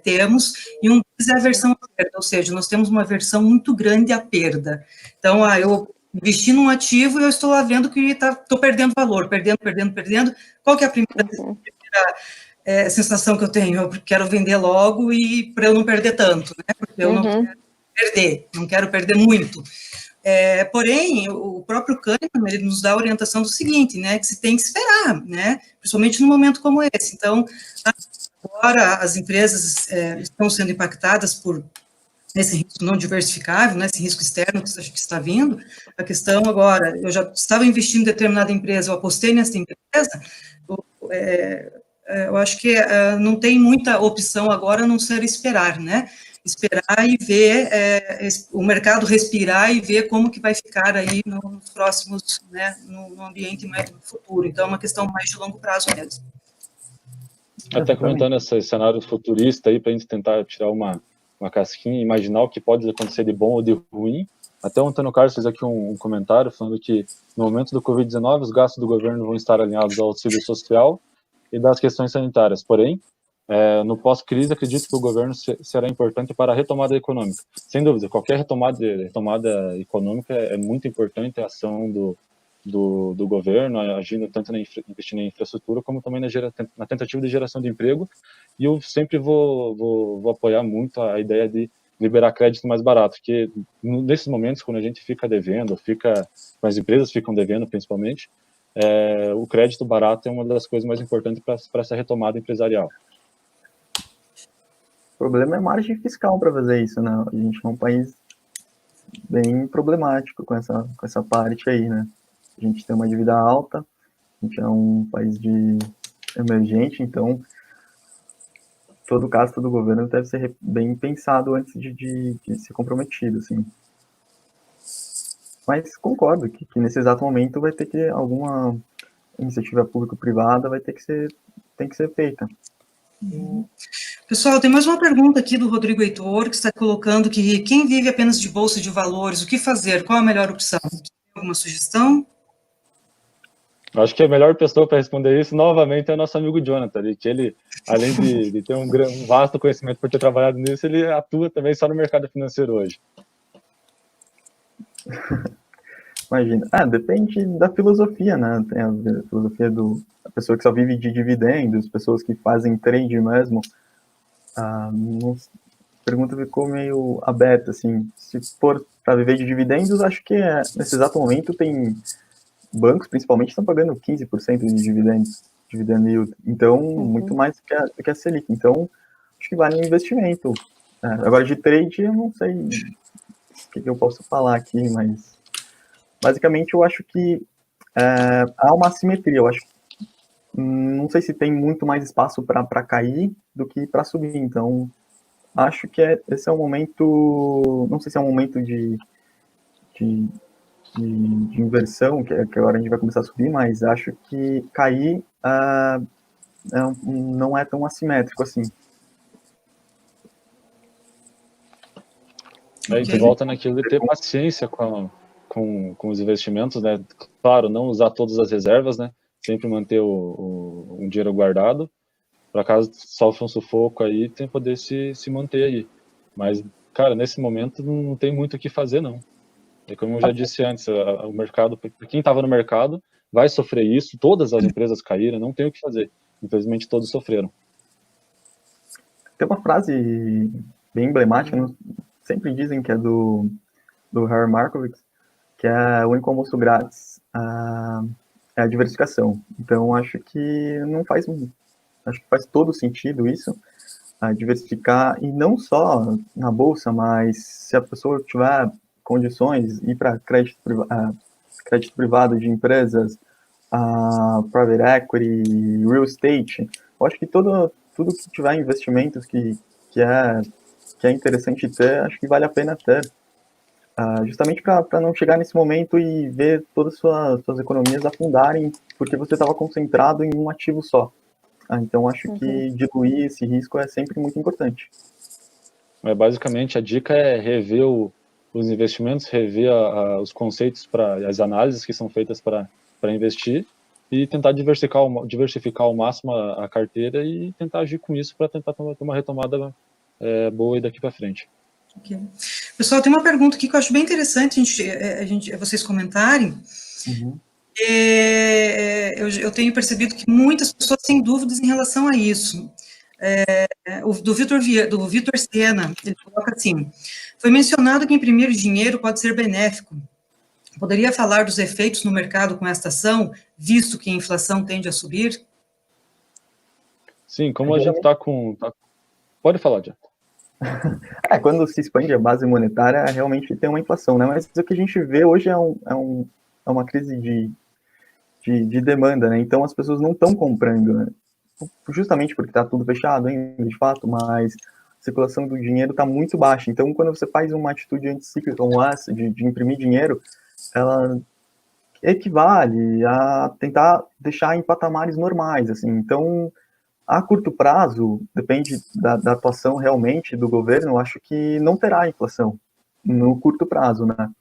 temos, e um deles é a aversão à perda, ou seja, nós temos uma aversão muito grande à perda. Então, eu investi num ativo e eu estou lá vendo que estou perdendo valor, perdendo. Qual que é a primeira sensação que eu tenho? Eu quero vender logo e para eu não perder tanto, né, porque eu não quero perder muito. Porém, o próprio Kahneman, ele nos dá a orientação do seguinte, né, que se tem que esperar, né, principalmente num momento como esse. Então, agora as empresas estão sendo impactadas por esse risco não diversificável, né, esse risco externo que está vindo. A questão agora, eu já estava investindo em determinada empresa, eu apostei nessa empresa, eu acho que não tem muita opção agora a não ser esperar, né, esperar e ver o mercado respirar e ver como que vai ficar aí nos próximos, né, no ambiente mais no futuro. Então, é uma questão mais de longo prazo mesmo. Até comentando esse cenário futurista aí, para a gente tentar tirar uma casquinha e imaginar o que pode acontecer de bom ou de ruim. Até o Antônio Carlos fez aqui um comentário falando que no momento do Covid-19 os gastos do governo vão estar alinhados ao auxílio social e das questões sanitárias. Porém, no pós-crise, acredito que o governo será importante para a retomada econômica. Sem dúvida, qualquer retomada econômica é muito importante a ação do governo, agindo tanto investindo em infraestrutura, como também na tentativa de geração de emprego. E eu sempre vou apoiar muito a ideia de liberar crédito mais barato, porque nesses momentos, quando a gente fica devendo, as empresas ficam devendo principalmente, o crédito barato é uma das coisas mais importantes para essa retomada empresarial. O problema é a margem fiscal para fazer isso, né? A gente é um país bem problemático com essa parte aí, né? A gente tem uma dívida alta, a gente é um país emergente, então todo gasto do governo deve ser bem pensado antes de ser comprometido, assim. Mas concordo que nesse exato momento vai ter que alguma iniciativa público-privada tem que ser feita. Pessoal, tem mais uma pergunta aqui do Rodrigo Heitor, que está colocando que quem vive apenas de bolsa de valores, o que fazer? Qual a melhor opção? Tem alguma sugestão? Acho que a melhor pessoa para responder isso, novamente, é o nosso amigo Jonathan, que ele, além de ter um vasto conhecimento por ter trabalhado nisso, ele atua também só no mercado financeiro hoje. Imagina. Depende da filosofia, né? Tem a filosofia da pessoa que só vive de dividendos, pessoas que fazem trade mesmo. A pergunta ficou meio aberta, assim. Se for para viver de dividendos, acho que nesse exato momento tem bancos, principalmente, estão pagando 15% de dividend yield. Então, muito mais do que a Selic. Então, acho que vale um investimento. Agora, de trade, eu não sei o que eu posso falar aqui, mas basicamente eu acho que há uma assimetria. Eu acho não sei se tem muito mais espaço para cair do que para subir. Então, acho que esse é um momento, não sei se é um momento de inversão, que agora a gente vai começar a subir, mas acho que cair não é tão assimétrico assim. A gente volta naquilo de ter paciência com os investimentos, né? Claro, não usar todas as reservas, né? Sempre manter um dinheiro guardado, para caso sofra um sufoco aí, tem poder se manter aí. Mas, cara, nesse momento não tem muito o que fazer, não. E como eu já disse antes, o mercado, quem estava no mercado vai sofrer isso, todas as empresas caíram, não tem o que fazer. Infelizmente, todos sofreram. Tem uma frase bem emblemática, sempre dizem que é do Harry Markowitz, que é o único almoço grátis é a diversificação. Então, acho que faz todo sentido isso, diversificar, e não só na bolsa, mas se a pessoa tiver condições, ir para crédito privado de empresas, a private equity, real estate. Eu acho que tudo que tiver investimentos que é interessante ter, acho que vale a pena ter. Justamente para não chegar nesse momento e ver todas as suas economias afundarem, porque você estava concentrado em um ativo só. Então, acho que diluir esse risco é sempre muito importante. Basicamente, a dica é rever os investimentos, rever os conceitos, as análises que são feitas para investir e tentar diversificar ao máximo a carteira e tentar agir com isso para tentar ter uma retomada boa e daqui para frente. Okay. Pessoal, tem uma pergunta aqui que eu acho bem interessante vocês comentarem. Eu tenho percebido que muitas pessoas têm dúvidas em relação a isso. Do Vitor Sena, ele coloca assim: foi mencionado que imprimir dinheiro pode ser benéfico. Poderia falar dos efeitos no mercado com esta ação, visto que a inflação tende a subir? Sim, como a gente está com... Pode falar, Diego. Quando se expande a base monetária, realmente tem uma inflação, né? Mas o que a gente vê hoje é uma crise de demanda, né? Então as pessoas não estão comprando, né? Justamente porque está tudo fechado ainda, de fato, mas a circulação do dinheiro está muito baixa. Então, quando você faz uma atitude anticíclica como essa, de imprimir dinheiro, ela equivale a tentar deixar em patamares normais, assim. Então, a curto prazo, depende da atuação realmente do governo, eu acho que não terá inflação no curto prazo, né?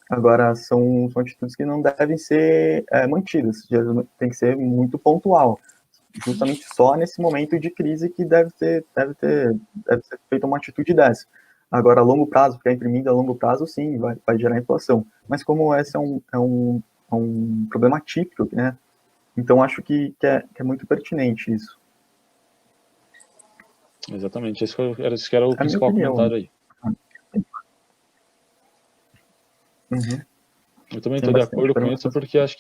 Agora, são atitudes que não devem ser mantidas, tem que ser muito pontual, justamente só nesse momento de crise que deve ser feita uma atitude dessa. Agora, a longo prazo, ficar imprimindo a longo prazo, sim, vai gerar inflação. Mas como esse é um problema típico, né? Então, acho que é muito pertinente isso. Exatamente, esse que era o principal comentário aí. Eu também estou de acordo com isso, porque acho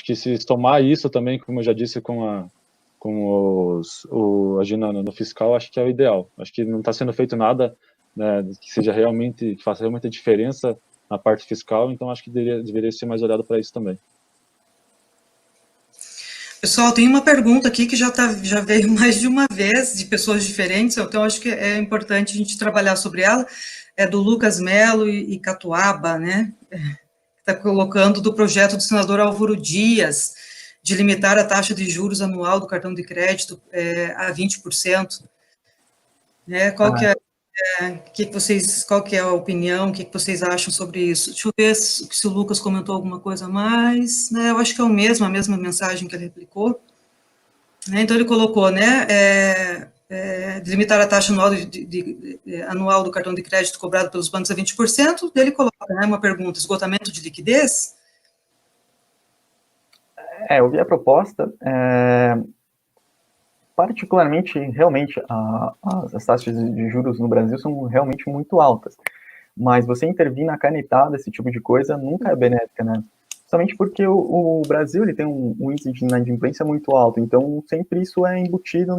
que se tomar isso também, como eu já disse, agindo no fiscal, acho que é o ideal. Acho que não está sendo feito nada, né, que faça realmente a diferença na parte fiscal, então acho que deveria ser mais olhado para isso também. Pessoal, tem uma pergunta aqui que já veio mais de uma vez, de pessoas diferentes, então acho que é importante a gente trabalhar sobre ela. É do Lucas Melo e Catuaba, né? Está colocando do projeto do senador Álvaro Dias, de limitar a taxa de juros anual do cartão de crédito a 20%. Qual que é a opinião, o que vocês acham sobre isso? Deixa eu ver se o Lucas comentou alguma coisa a mais, né? Eu acho que é a mesma mensagem que ele replicou. Então, ele colocou, limitar a taxa anual do cartão de crédito cobrado pelos bancos a 20%, ele coloca, uma pergunta: esgotamento de liquidez? Eu vi a proposta, particularmente, realmente, as taxas de juros no Brasil são realmente muito altas, mas você intervir na canetada, esse tipo de coisa, nunca é benéfica, né? Somente porque o Brasil ele tem um índice de inadimplência muito alto, então sempre isso é embutido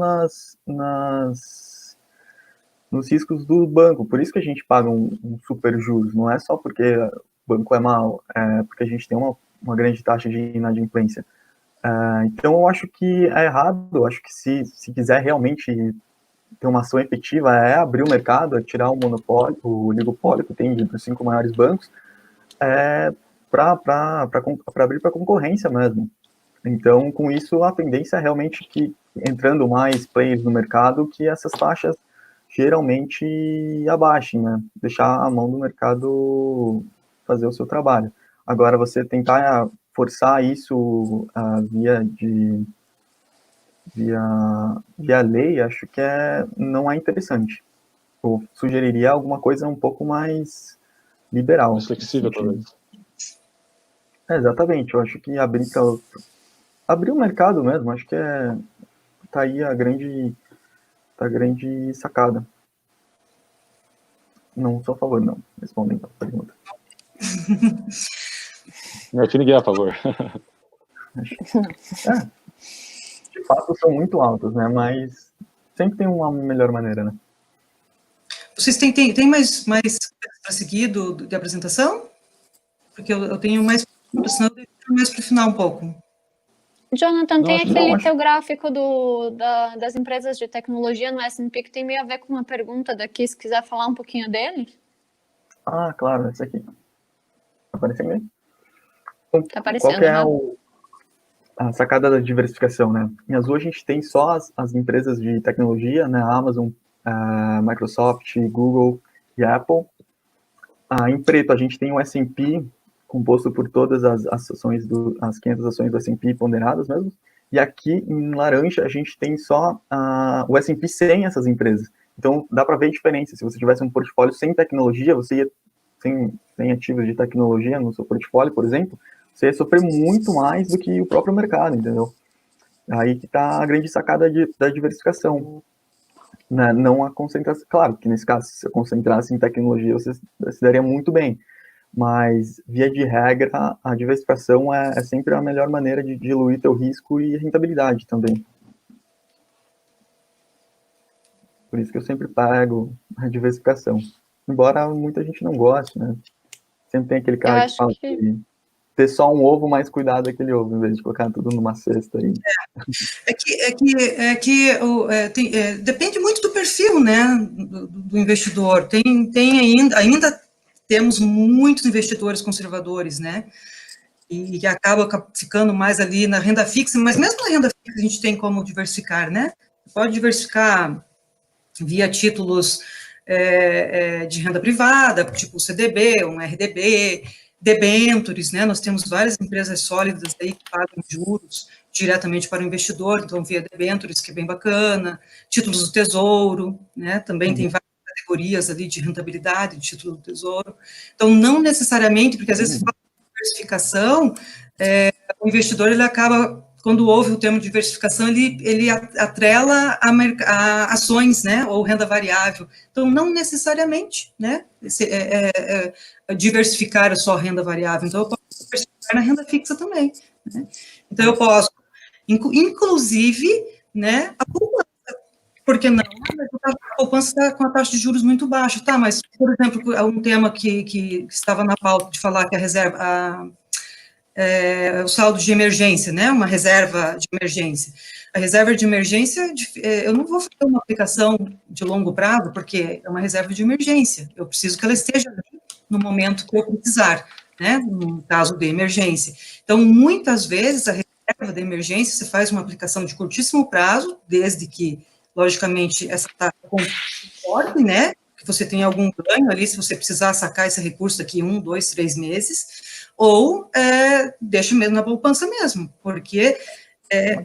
nos riscos do banco, por isso que a gente paga um super juros, não é só porque o banco é mau, é porque a gente tem uma grande taxa de inadimplência. Então eu acho que é errado, eu acho que se quiser realmente ter uma ação efetiva, é abrir o mercado, é tirar o monopólio, o oligopólio que tem dos 5 maiores bancos, para abrir para concorrência mesmo. Então, com isso, a tendência é realmente que, entrando mais players no mercado, que essas taxas geralmente abaixem, né? Deixar a mão do mercado fazer o seu trabalho. Agora, você tentar forçar isso via lei, acho que não é interessante. Eu sugeriria alguma coisa um pouco mais liberal. Mais flexível, talvez. Exatamente, eu acho que abrir o mercado mesmo, acho que tá aí a grande sacada. Não sou a favor, não, respondendo a pergunta. Não tinha ninguém a favor. De fato, são muito altos, né? Mas sempre tem uma melhor maneira, né? Vocês têm mais para seguir de apresentação? Porque eu tenho mais, senão eu deixo mais para o final um pouco. Jonathan, Não, tem acho que aquele não, teu gráfico das empresas de tecnologia no S&P que tem meio a ver com uma pergunta daqui, se quiser falar um pouquinho dele. Ah, claro, esse aqui. Tá aparecendo aí? Tá Qual aparecendo, que é aham. a sacada da diversificação, né? Em Azul a gente tem só as empresas de tecnologia, né? Amazon, Microsoft, Google e Apple. Em preto a gente tem o S&P, composto por todas as ações as 500 ações do S&P ponderadas mesmo. E aqui em laranja a gente tem só o S&P sem essas empresas. Então dá para ver a diferença. Se você tivesse um portfólio sem tecnologia, você ia sem ativos de tecnologia no seu portfólio, por exemplo, você ia sofrer muito mais do que o próprio mercado, entendeu? Aí que está a grande sacada da diversificação. Né? Não a concentração. Claro que nesse caso, se você concentrasse em tecnologia, você se daria muito bem. Mas, via de regra, a diversificação é sempre a melhor maneira de diluir teu risco e rentabilidade também. Por isso que eu sempre pego a diversificação. Embora muita gente não goste, né? Sempre tem aquele Eu cara que acho fala que que ter só um ovo, mais cuidado daquele ovo, em vez de colocar tudo numa cesta aí. Depende muito do perfil, né, do investidor. Tem ainda temos muitos investidores conservadores, né, e que acaba ficando mais ali na renda fixa, mas mesmo na renda fixa a gente tem como diversificar, né? Pode diversificar via títulos de renda privada, tipo o CDB, um RDB, debentures, né? Nós temos várias empresas sólidas aí que pagam juros diretamente para o investidor, então via debentures, que é bem bacana, títulos do Tesouro, né? Também tem várias categorias ali de rentabilidade de título do Tesouro. Então, não necessariamente, porque às vezes se fala de diversificação, o investidor ele acaba, quando ouve o termo diversificação, ele atrela a ações, né, ou renda variável. Então, não necessariamente, né, diversificar só renda variável. Então, eu posso diversificar na renda fixa também. Né? Então, eu posso, inclusive, né, a poupança. Por que não? A poupança está com a taxa de juros muito baixa. Tá, mas, por exemplo, um tema que estava na pauta de falar que a reserva, o saldo de emergência, né, uma reserva de emergência. A reserva de emergência, eu não vou fazer uma aplicação de longo prazo, porque é uma reserva de emergência. Eu preciso que ela esteja ali no momento que eu precisar, né, no caso de emergência. Então, muitas vezes, a reserva de emergência, você faz uma aplicação de curtíssimo prazo, desde que, logicamente, essa taxa comporte, né, que você tenha algum ganho ali, se você precisar sacar esse recurso daqui 1, 2, 3 meses, ou deixa mesmo na poupança mesmo, porque é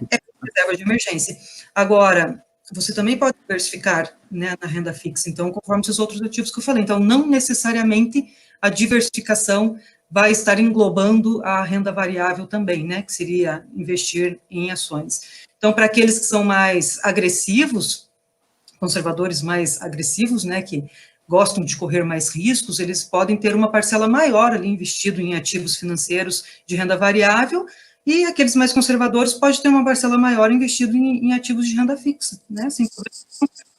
reserva de emergência. Agora, você também pode diversificar, né, na renda fixa, então, conforme os outros ativos que eu falei. Então, não necessariamente a diversificação vai estar englobando a renda variável também, né, que seria investir em ações. Então, para aqueles que são mais agressivos, conservadores mais agressivos, né, que gostam de correr mais riscos, eles podem ter uma parcela maior ali investido em ativos financeiros de renda variável, e aqueles mais conservadores podem ter uma parcela maior investido em ativos de renda fixa, né, assim,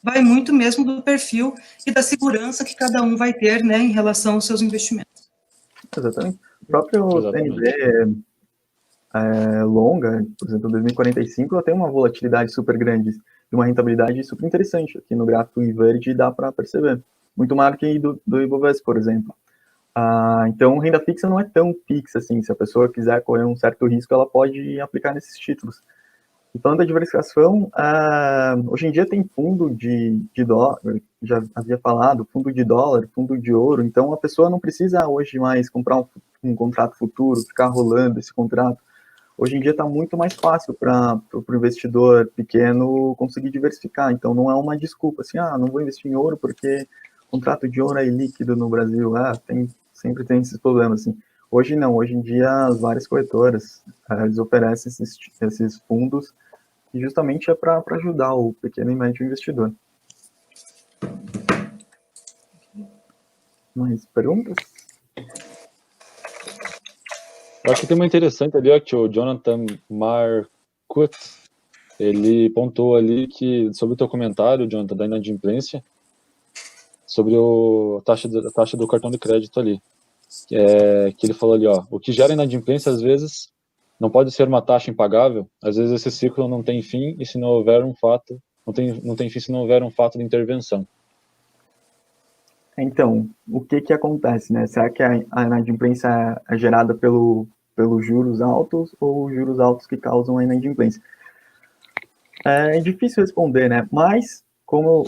vai muito mesmo do perfil e da segurança que cada um vai ter, né, em relação aos seus investimentos. Exatamente. O próprio Exatamente. CNV longa, por exemplo, 2045, ela tem uma volatilidade super grande e uma rentabilidade super interessante. Aqui no gráfico em verde dá para perceber. Muito maior que do Ibovespa, por exemplo. Então, renda fixa não é tão fixa assim. Se a pessoa quiser correr um certo risco, ela pode aplicar nesses títulos. E falando da diversificação, hoje em dia tem fundo de dólar, já havia falado, fundo de dólar, fundo de ouro. Então, a pessoa não precisa hoje mais comprar um contrato futuro, ficar rolando esse contrato. Hoje em dia está muito mais fácil para o investidor pequeno conseguir diversificar. Então, não é uma desculpa assim, não vou investir em ouro porque contrato de ouro é líquido no Brasil. Sempre tem esses problemas. Assim. Hoje não, hoje em dia as várias corretoras eles oferecem esses fundos e justamente é para ajudar o pequeno e médio investidor. Mais perguntas? Eu acho que tem uma interessante ali, ó, que o Jonathan Marcotte, ele pontuou ali que, sobre o teu comentário, Jonathan, da inadimplência, sobre a taxa do cartão de crédito ali, que ele falou ali, ó, o que gera inadimplência às vezes não pode ser uma taxa impagável? Às vezes esse ciclo não tem fim e se não houver um fato, não tem fim se não houver um fato de intervenção. Então, o que acontece, né? Será que a inadimplência é gerada pelos juros altos ou os juros altos que causam a inadimplência? É difícil responder, né? Mas, como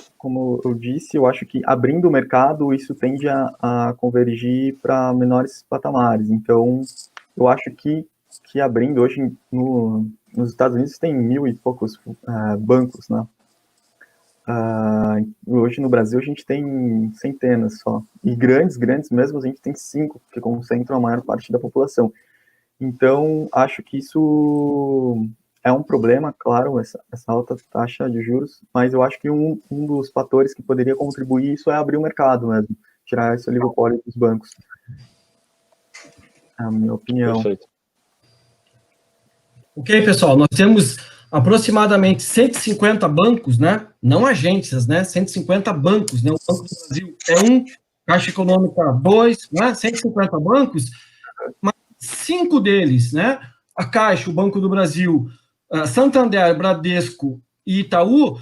eu disse, eu acho que abrindo o mercado, isso tende a convergir para menores patamares. Então, eu acho que abrindo hoje nos Estados Unidos tem 1.000 e poucos bancos, né? Hoje no Brasil a gente tem centenas só. E grandes mesmo, a gente tem 5, que concentram a maior parte da população. Então, acho que isso é um problema, claro, essa alta taxa de juros, mas eu acho que um dos fatores que poderia contribuir isso é abrir o mercado mesmo, tirar esse oligopólio dos bancos. É a minha opinião. Perfeito. Ok, pessoal, nós temos aproximadamente 150 bancos, né? Não agências, né? 150 bancos, né? O Banco do Brasil é um, Caixa Econômica 2, né? 150 bancos, mas 5 deles, né? A Caixa, o Banco do Brasil, Santander, Bradesco e Itaú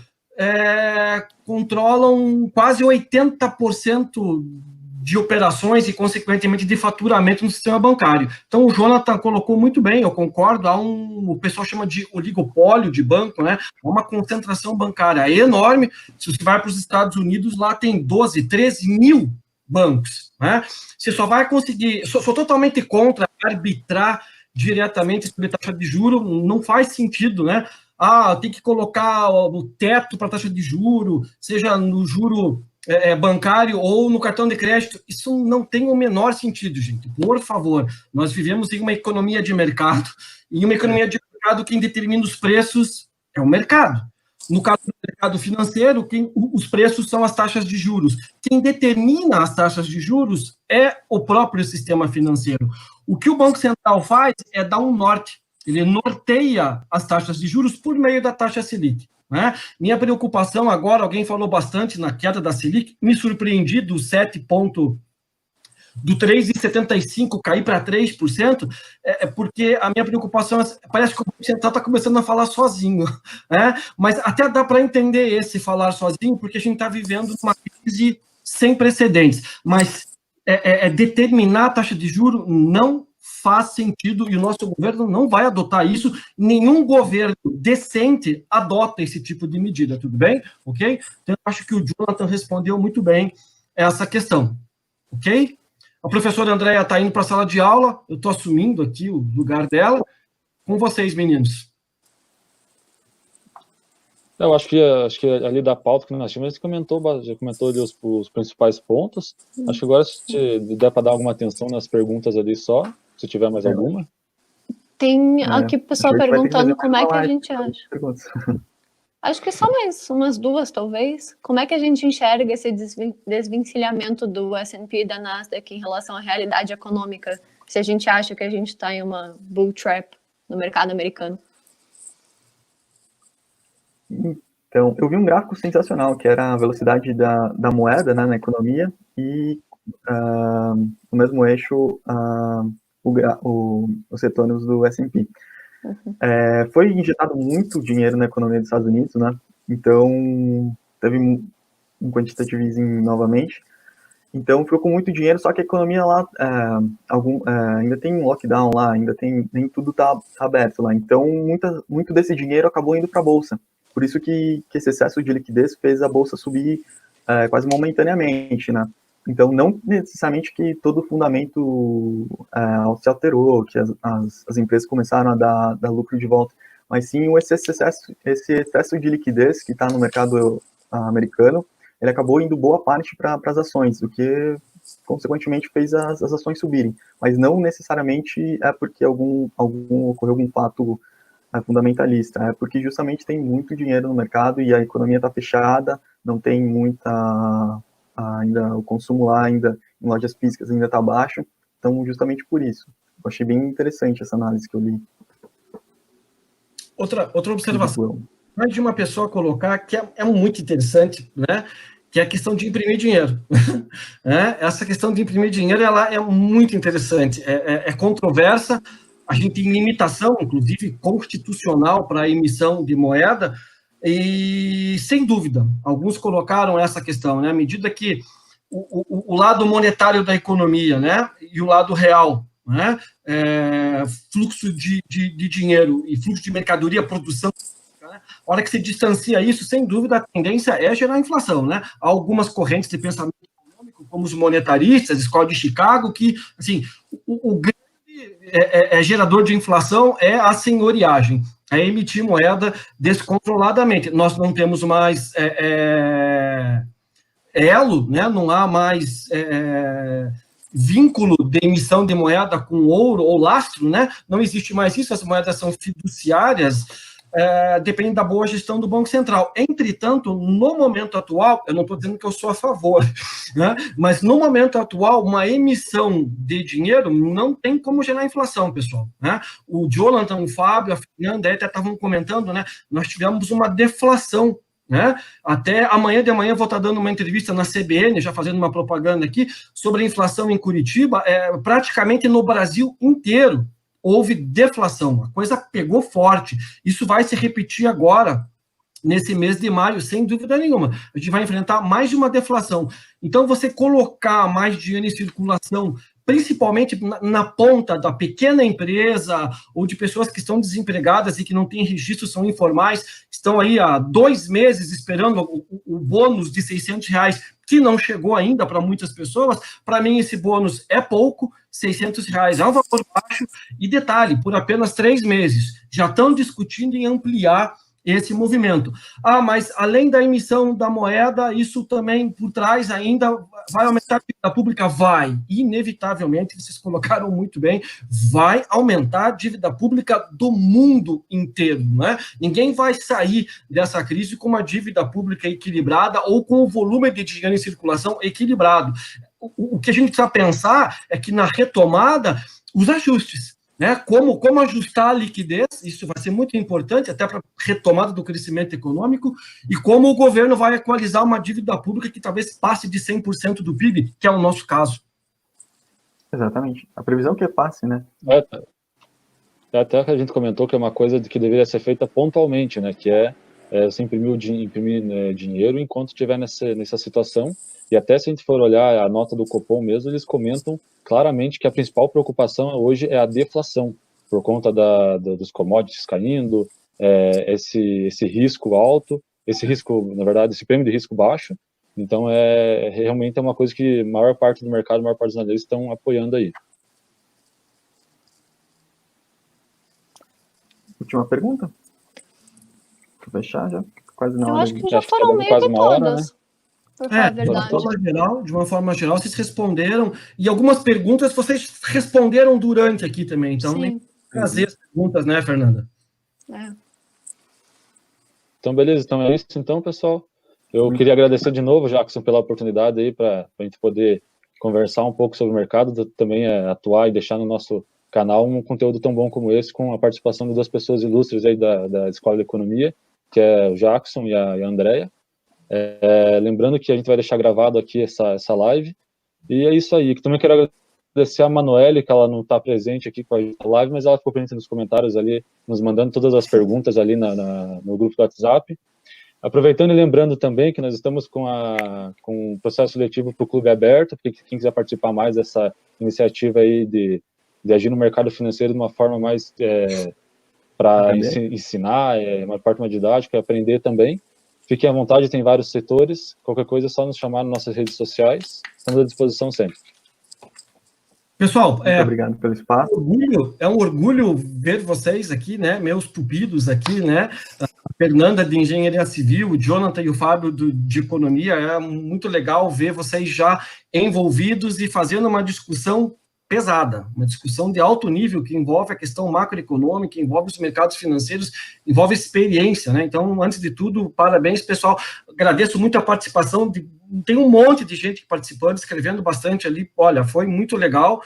controlam quase 80% de operações e, consequentemente, de faturamento no sistema bancário. Então, o Jonathan colocou muito bem, eu concordo, o pessoal chama de oligopólio de banco, né? Há uma concentração bancária enorme. Se você vai para os Estados Unidos, lá tem 12, 13 mil bancos, né? Você só vai conseguir... Sou totalmente contra arbitrar diretamente sobre taxa de juro, não faz sentido, né? Tem que colocar o teto para taxa de juro, seja no juro bancário ou no cartão de crédito. Isso não tem o menor sentido, gente. Por favor, nós vivemos em uma economia de mercado, e em uma economia de mercado quem determina os preços é o mercado. No caso do mercado financeiro, os preços são as taxas de juros. Quem determina as taxas de juros é o próprio sistema financeiro. O que o Banco Central faz é dar um norte. Ele norteia as taxas de juros por meio da taxa Selic, né? Minha preocupação agora, alguém falou bastante na queda da Selic, me surpreendi do 3,75 cair para 3%, porque a minha preocupação parece que o Banco Central está começando a falar sozinho, né? Mas até dá para entender esse falar sozinho, porque a gente está vivendo uma crise sem precedentes, mas determinar a taxa de juros não faz sentido, e o nosso governo não vai adotar isso. Nenhum governo decente adota esse tipo de medida, tudo bem? Ok? Então, eu acho que o Jonathan respondeu muito bem essa questão, ok? A professora Andréia está indo para a sala de aula, eu estou assumindo aqui o lugar dela. Com vocês, meninos. Eu acho que ali da pauta que nós tínhamos, já comentou ali os principais pontos. Acho que agora, se der para dar alguma atenção nas perguntas ali só, se tiver mais alguma. Tem aqui o pessoal perguntando como é que a gente acha. Acho que só mais umas 2, talvez. Como é que a gente enxerga esse desvencilhamento do S&P e da Nasdaq em relação à realidade econômica? Se a gente acha que a gente está em uma bull trap no mercado americano? Então, eu vi um gráfico sensacional, que era a velocidade da moeda, né, na economia, e no mesmo eixo os retornos do S&P. Foi injetado muito dinheiro na economia dos Estados Unidos, né? Então, teve um quantitative easing novamente. Então, ficou com muito dinheiro, só que a economia lá, ainda tem lockdown lá, nem tudo está aberto lá. Então, muito desse dinheiro acabou indo para a Bolsa. Por isso que esse excesso de liquidez fez a Bolsa subir quase momentaneamente, né? Então, não necessariamente que todo o fundamento se alterou, que as empresas começaram a dar lucro de volta, mas sim esse excesso de liquidez que está no mercado americano, ele acabou indo boa parte para as ações, o que, consequentemente, fez as ações subirem. Mas não necessariamente é porque ocorreu algum fato fundamentalista, é porque justamente tem muito dinheiro no mercado e a economia está fechada, não tem ainda o consumo lá, ainda em lojas físicas ainda está baixo, então justamente por isso. Eu achei bem interessante essa análise que eu li. Outra observação de uma pessoa colocar que é muito interessante, né? Que é a questão de imprimir dinheiro. Essa questão de imprimir dinheiro, ela é muito interessante, é controversa. a gente tem limitação, inclusive constitucional, para a emissão de moeda, e, sem dúvida, alguns colocaram essa questão, né, à medida que o lado monetário da economia, né, e o lado real, né, fluxo de dinheiro e fluxo de mercadoria, produção, né, a hora que se distancia isso, sem dúvida, a tendência é gerar inflação, né? Há algumas correntes de pensamento econômico, como os monetaristas, Escola de Chicago, que, assim, o grande gerador de inflação é a senhoriagem, é emitir moeda descontroladamente. Nós não temos mais elo, né? Não há mais vínculo de emissão de moeda com ouro ou lastro, né? Não existe mais isso, as moedas são fiduciárias, depende da boa gestão do Banco Central. Entretanto, no momento atual, eu não estou dizendo que eu sou a favor, né? Mas no momento atual, uma emissão de dinheiro não tem como gerar inflação, pessoal, né? O Jonathan, o Fábio, a Fernanda até estavam comentando, né? Nós tivemos uma deflação, né? Até amanhã de manhã eu vou estar dando uma entrevista na CBN, já fazendo uma propaganda aqui, sobre a inflação em Curitiba, praticamente no Brasil inteiro houve deflação, a coisa pegou forte. Isso vai se repetir agora, nesse mês de maio, sem dúvida nenhuma. A gente vai enfrentar mais de uma deflação. Então, você colocar mais dinheiro em circulação, principalmente na ponta da pequena empresa ou de pessoas que estão desempregadas e que não têm registro, são informais, estão aí há 2 meses esperando o bônus de R$600, que não chegou ainda para muitas pessoas. Para mim, esse bônus é pouco, R$600 é um valor baixo, e detalhe, por apenas 3 meses. Já estão discutindo em ampliar esse movimento. Mas além da emissão da moeda, isso também por trás ainda vai aumentar a dívida pública? Vai, inevitavelmente, vocês colocaram muito bem, vai aumentar a dívida pública do mundo inteiro, né? Ninguém vai sair dessa crise com uma dívida pública equilibrada ou com o volume de dinheiro em circulação equilibrado. O que a gente precisa pensar é que na retomada, os ajustes, né? Como ajustar a liquidez, isso vai ser muito importante até para a retomada do crescimento econômico, e como o governo vai equalizar uma dívida pública que talvez passe de 100% do PIB, que é o nosso caso. Exatamente. A previsão que passe, né? Até que a gente comentou que é uma coisa que deveria ser feita pontualmente, né? Que você imprimir dinheiro enquanto estiver nessa situação. E até se a gente for olhar a nota do Copom mesmo, eles comentam claramente que a principal preocupação hoje é a deflação, por conta dos commodities caindo, esse risco alto, esse risco, na verdade, esse prêmio de risco baixo. Então, realmente é uma coisa que a maior parte do mercado, a maior parte dos analistas estão apoiando aí. Última pergunta? Vou fechar já? Quase na hora. Eu acho que já foram meio que todas. Por falar a verdade. De uma forma geral, vocês responderam, e algumas perguntas vocês responderam durante aqui também, então nem trazer as perguntas, né, Fernanda? Então, beleza, então é isso então, pessoal. Eu queria agradecer de novo, Jackson, pela oportunidade aí para a gente poder conversar um pouco sobre o mercado, também atuar e deixar no nosso canal um conteúdo tão bom como esse, com a participação de 2 pessoas ilustres aí da Escola de Economia, que é o Jackson e a Andrea. Lembrando que a gente vai deixar gravado aqui essa live, e é isso aí. Também quero agradecer a Manoele, que ela não está presente aqui com a live, mas ela ficou presente nos comentários ali, nos mandando todas as perguntas ali no grupo do WhatsApp. Aproveitando e lembrando também que nós estamos com o processo seletivo para o Clube Aberto, porque quem quiser participar mais dessa iniciativa aí de agir no mercado financeiro de uma forma mais para ensinar, uma parte mais didática, aprender também. Fiquem à vontade, tem vários setores. Qualquer coisa é só nos chamar nas nossas redes sociais. Estamos à disposição sempre. Pessoal, muito obrigado pelo espaço. É um orgulho ver vocês aqui, né? Meus pupilos aqui, né? A Fernanda de Engenharia Civil, o Jonathan e o Fábio de Economia. É muito legal ver vocês já envolvidos e fazendo uma discussão pesada, uma discussão de alto nível que envolve a questão macroeconômica, envolve os mercados financeiros, envolve experiência, né? Então, antes de tudo, parabéns, pessoal. Agradeço muito a participação. Tem um monte de gente participando, escrevendo bastante ali. Olha, foi muito legal.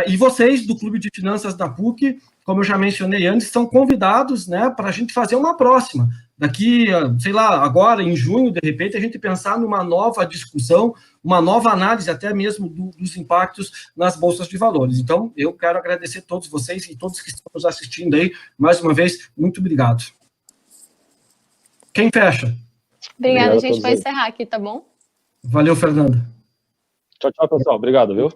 E vocês, do Clube de Finanças da PUC, como eu já mencionei antes, estão convidados, né, para a gente fazer uma próxima. daqui, sei lá, agora, em junho, de repente, a gente pensar numa nova discussão, uma nova análise até mesmo dos impactos nas bolsas de valores. Então, eu quero agradecer a todos vocês e todos que estão nos assistindo aí, mais uma vez, muito obrigado. Quem fecha? Obrigada, Obrigado a gente. todos Vai aí. encerrar aqui, tá bom? Valeu, Fernanda. Tchau, tchau, pessoal. Obrigado, viu?